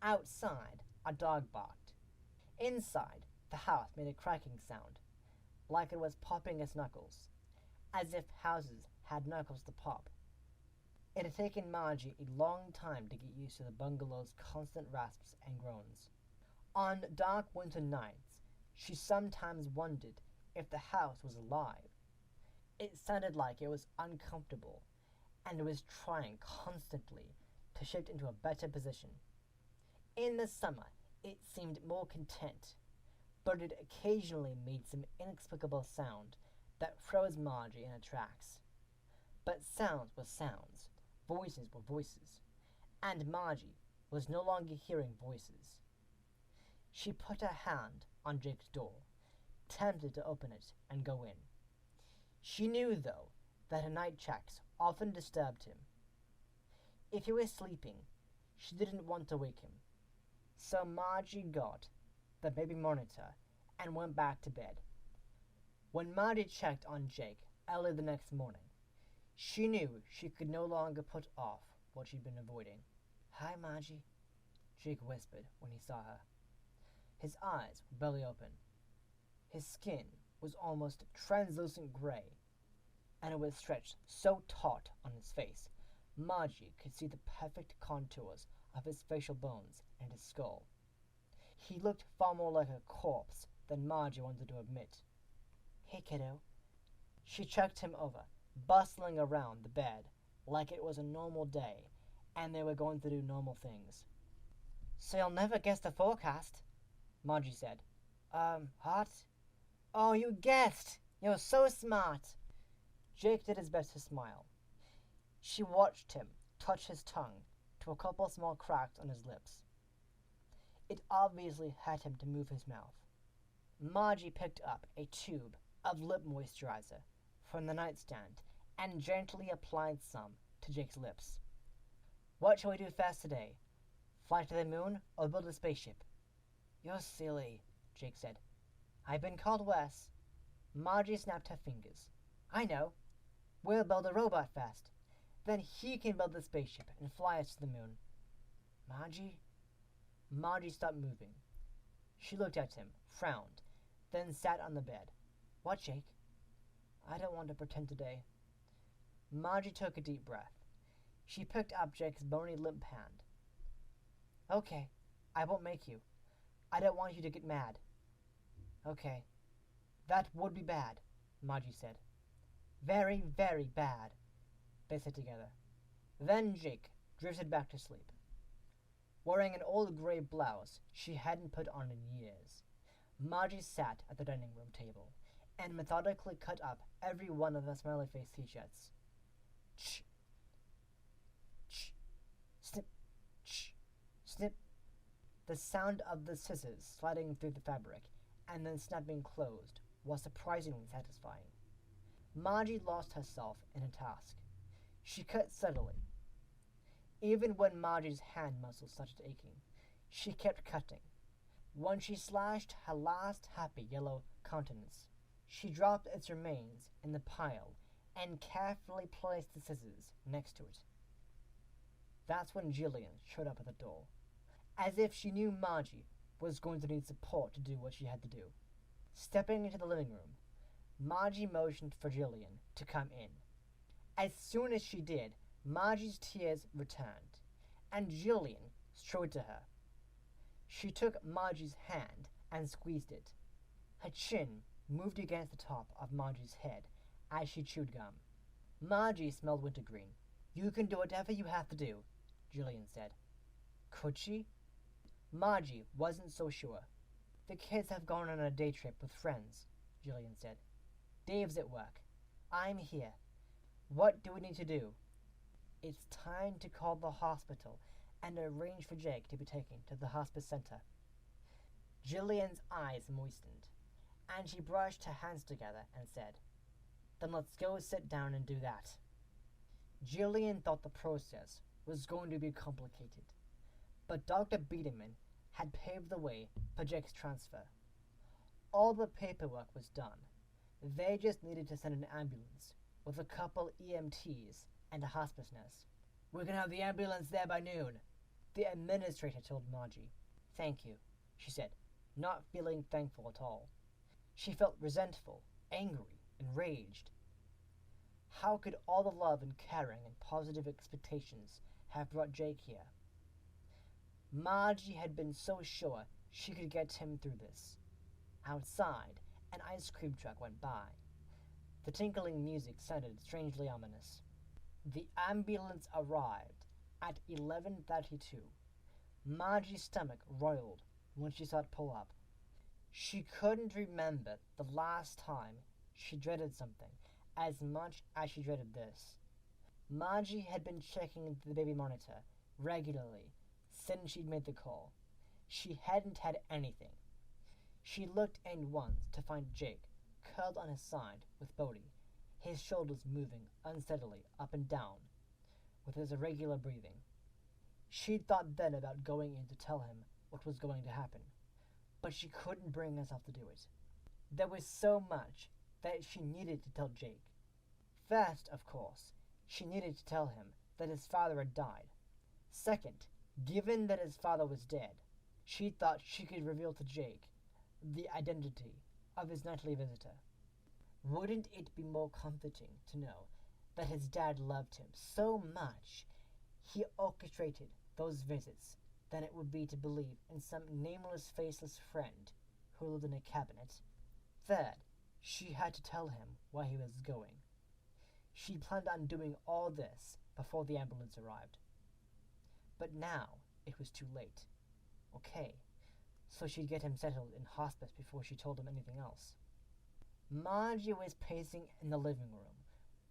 Outside, a dog barked. Inside, the house made a cracking sound, like it was popping its knuckles, as if houses had knuckles to pop. It had taken Margie a long time to get used to the bungalow's constant rasps and groans. On dark winter nights, she sometimes wondered if the house was alive. It sounded like it was uncomfortable, and it was trying constantly to shift into a better position. In the summer, it seemed more content, but it occasionally made some inexplicable sound that froze Margie in her tracks. But sounds were sounds, voices were voices, and Margie was no longer hearing voices. She put her hand on Jake's door, tempted to open it and go in. She knew, though, that her night checks often disturbed him. If he was sleeping, she didn't want to wake him. So Margie got the baby monitor and went back to bed. When Margie checked on Jake early the next morning, she knew she could no longer put off what she'd been avoiding. "Hi, Margie," Jake whispered when he saw her. His eyes were barely open. His skin was almost translucent gray, and it was stretched so taut on his face, Margie could see the perfect contours of his facial bones and his skull. He looked far more like a corpse than Margie wanted to admit. "Hey, kiddo." She checked him over, bustling around the bed like it was a normal day and they were going to do normal things. "So you'll never guess the forecast," Margie said. Hot?" "Oh, you guessed! You're so smart!" Jake did his best to smile. She watched him touch his tongue to a couple small cracks on his lips. It obviously hurt him to move his mouth. Margie picked up a tube of lip moisturizer from the nightstand and gently applied some to Jake's lips. "What shall we do first today? Fly to the moon or build a spaceship?" "You're silly," Jake said. "I've been called worse." Margie snapped her fingers. "I know. We'll build a robot first. Then he can build the spaceship and fly us to the moon." "Margie?" Margie stopped moving. She looked at him, frowned, then sat on the bed. "What, Jake?" "I don't want to pretend today." Margie took a deep breath. She picked up Jake's bony limp hand. "Okay, I won't make you. I don't want you to get mad." "Okay." "That would be bad," Margie said. "Very, very bad," they said together. Then Jake drifted back to sleep. Wearing an old gray blouse she hadn't put on in years, Margie sat at the dining room table and methodically cut up every one of the smiley face t-shirts. Ch, ch, snip, ch, snip. The sound of the scissors sliding through the fabric and then snapping closed was surprisingly satisfying. Margie lost herself in a task. She cut steadily. Even when Margie's hand muscles started aching, she kept cutting. When she slashed her last happy yellow countenance, she dropped its remains in the pile and carefully placed the scissors next to it. That's when Jillian showed up at the door, as if she knew Margie was going to need support to do what she had to do. Stepping into the living room, Margie motioned for Jillian to come in. As soon as she did, Margie's tears returned, and Jillian strode to her. She took Margie's hand and squeezed it. Her chin moved against the top of Margie's head as she chewed gum. Margie smelled wintergreen. "You can do whatever you have to do," Jillian said. Could she? Margie wasn't so sure. "The kids have gone on a day trip with friends," Jillian said. "Dave's at work. I'm here. What do we need to do?" "It's time to call the hospital and arrange for Jake to be taken to the hospice center." Jillian's eyes moistened, and she brushed her hands together and said, "Then let's go sit down and do that." Jillian thought the process was going to be complicated, but Dr. Biederman had paved the way for Jake's transfer. All the paperwork was done. They just needed to send an ambulance with a couple EMTs and a hospice nurse. "We're going to have the ambulance there by noon," the administrator told Margie. "Thank you," she said, not feeling thankful at all. She felt resentful, angry, enraged. How could all the love and caring and positive expectations have brought Jake here? Margie had been so sure she could get him through this. Outside, an ice cream truck went by. The tinkling music sounded strangely ominous. The ambulance arrived at 11:32. Margie's stomach roiled when she saw it pull up. She couldn't remember the last time she dreaded something as much as she dreaded this. Margie had been checking the baby monitor regularly since she'd made the call. She hadn't had anything. She looked in once to find Jake curled on his side with Bodhi, his shoulders moving unsteadily up and down with his irregular breathing. She'd thought then about going in to tell him what was going to happen, but she couldn't bring herself to do it. There was so much that she needed to tell Jake. First, of course, she needed to tell him that his father had died. Second, given that his father was dead, she thought she could reveal to Jake the identity of his nightly visitor. Wouldn't it be more comforting to know that his dad loved him so much he orchestrated those visits than it would be to believe in some nameless, faceless friend who lived in a cabinet? Third, she had to tell him where he was going. She planned on doing all this before the ambulance arrived. But now it was too late. Okay, so she'd get him settled in hospice before she told him anything else. Margie was pacing in the living room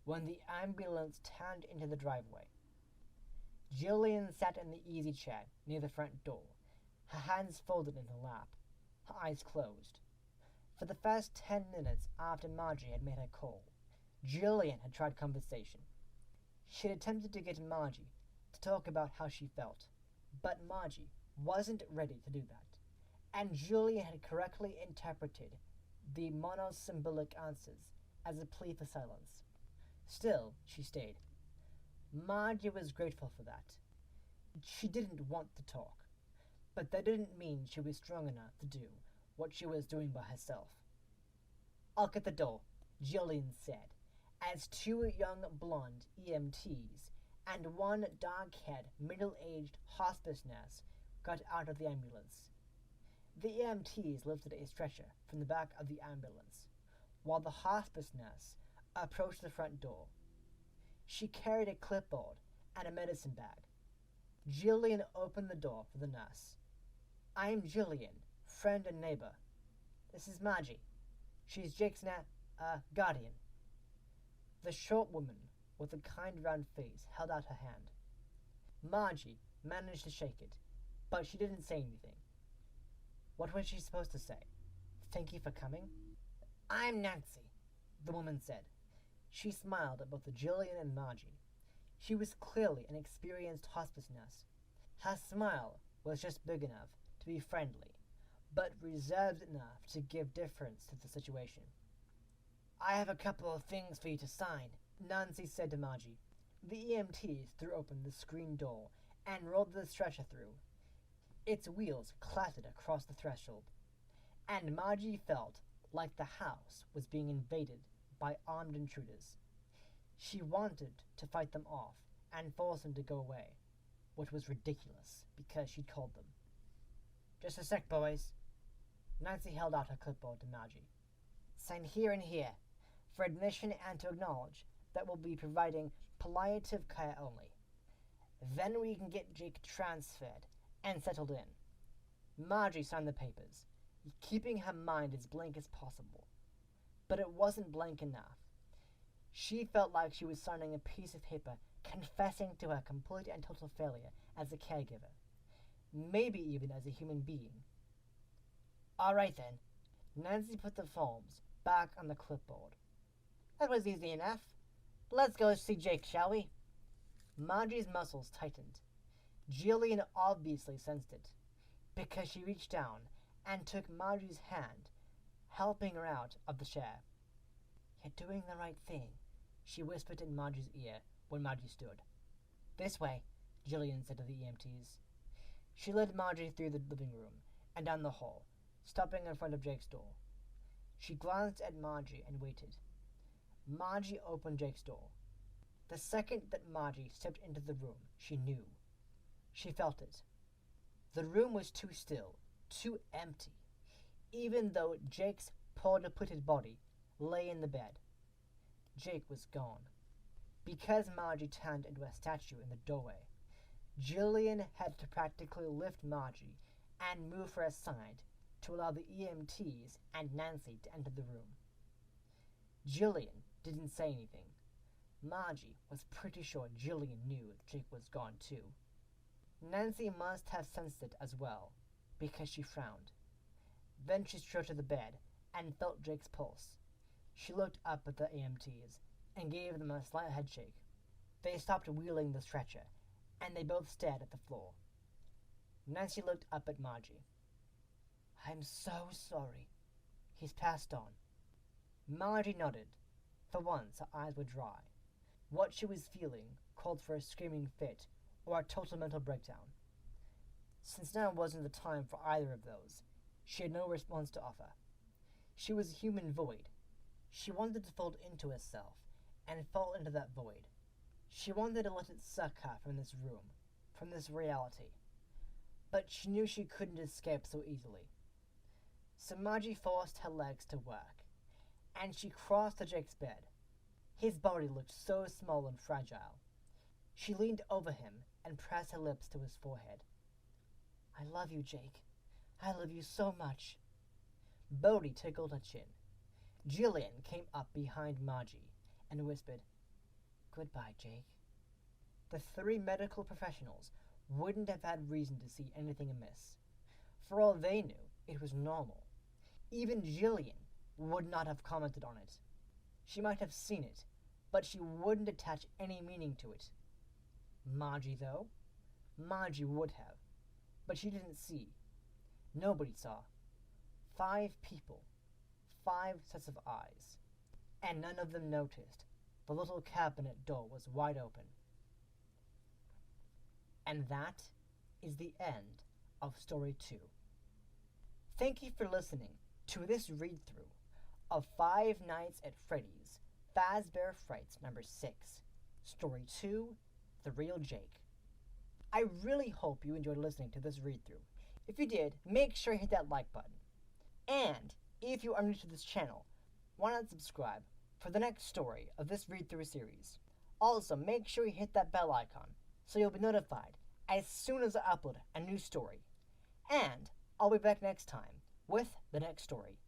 when the ambulance turned into the driveway. Jillian sat in the easy chair near the front door, her hands folded in her lap, her eyes closed. For the first 10 minutes after Margie had made her call, Jillian had tried conversation. She had attempted to get Margie to talk about how she felt, but Margie wasn't ready to do that, and Jillian had correctly interpreted the monosyllabic answers as a plea for silence. Still, she stayed. Margie was grateful for that. She didn't want to talk, but that didn't mean she was strong enough to do what she was doing by herself. "I'll get the door," Jillian said, as two young blonde EMTs and one dark-haired, middle-aged hospice nurse got out of the ambulance. The EMTs lifted a stretcher from the back of the ambulance, while the hospice nurse approached the front door. She carried a clipboard and a medicine bag. Jillian opened the door for the nurse. "I'm Jillian, friend and neighbor. This is Margie. She's Jake's guardian." The short woman with a kind round face held out her hand. Margie managed to shake it, but she didn't say anything. What was she supposed to say? "Thank you for coming?" "I'm Nancy," the woman said. She smiled at both Jillian and Margie. She was clearly an experienced hospice nurse. Her smile was just big enough to be friendly, but reserved enough to give difference to the situation. "I have a couple of things for you to sign," Nancy said to Margie. The EMTs threw open the screen door and rolled the stretcher through. Its wheels clattered across the threshold, and Margie felt like the house was being invaded by armed intruders. She wanted to fight them off and force them to go away, which was ridiculous because she'd called them. "Just a sec, boys." Nancy held out her clipboard to Margie. "Sign here and here, for admission and to acknowledge that we'll be providing palliative care only. Then we can get Jake transferred and settled in." Margie signed the papers, keeping her mind as blank as possible. But it wasn't blank enough. She felt like she was signing a piece of paper confessing to her complete and total failure as a caregiver, maybe even as a human being. "All right then." Nancy put the forms back on the clipboard. "That was easy enough. Let's go see Jake, shall we?" Margie's muscles tightened. Jillian obviously sensed it, because she reached down and took Margie's hand, helping her out of the chair. "You're doing the right thing," she whispered in Margie's ear when Margie stood. "This way," Jillian said to the EMTs. She led Margie through the living room and down the hall, stopping in front of Jake's door. She glanced at Margie and waited. Margie opened Jake's door. The second that Margie stepped into the room, she knew. She felt it. The room was too still, too empty, even though Jake's poor depleted body lay in the bed. Jake was gone. Because Margie turned into a statue in the doorway, Jillian had to practically lift Margie and move her aside to allow the EMTs and Nancy to enter the room. Jillian didn't say anything. Margie was pretty sure Jillian knew Jake was gone too. Nancy must have sensed it as well, because she frowned. Then she strode to the bed and felt Jake's pulse. She looked up at the EMTs and gave them a slight headshake. They stopped wheeling the stretcher, and they both stared at the floor. Nancy looked up at Margie. "I'm so sorry. He's passed on." Margie nodded. For once, her eyes were dry. What she was feeling called for a screaming fit or a total mental breakdown. Since now wasn't the time for either of those, she had no response to offer. She was a human void. She wanted to fold into herself and fall into that void. She wanted to let it suck her from this room, from this reality. But she knew she couldn't escape so easily. So Margie forced her legs to work, and she crossed to Jake's bed. His body looked so small and fragile. She leaned over him and pressed her lips to his forehead. "I love you, Jake. I love you so much." Bodhi tickled her chin. Jillian came up behind Margie and whispered, "Goodbye, Jake." The three medical professionals wouldn't have had reason to see anything amiss. For all they knew, it was normal. Even Jillian would not have commented on it. She might have seen it, but she wouldn't attach any meaning to it. Margie, though? Margie would have, but she didn't see. Nobody saw. 5 people, 5 sets of eyes, and none of them noticed the little cabinet door was wide open. And that is the end of Story 2. Thank you for listening to this read-through of Five Nights at Freddy's Fazbear Frights number 6, Story 2, The Real Jake. I really hope you enjoyed listening to this read-through. If you did, make sure you hit that like button. And if you are new to this channel, why not subscribe for the next story of this read-through series. Also, make sure you hit that bell icon so you'll be notified as soon as I upload a new story. And I'll be back next time with the next story.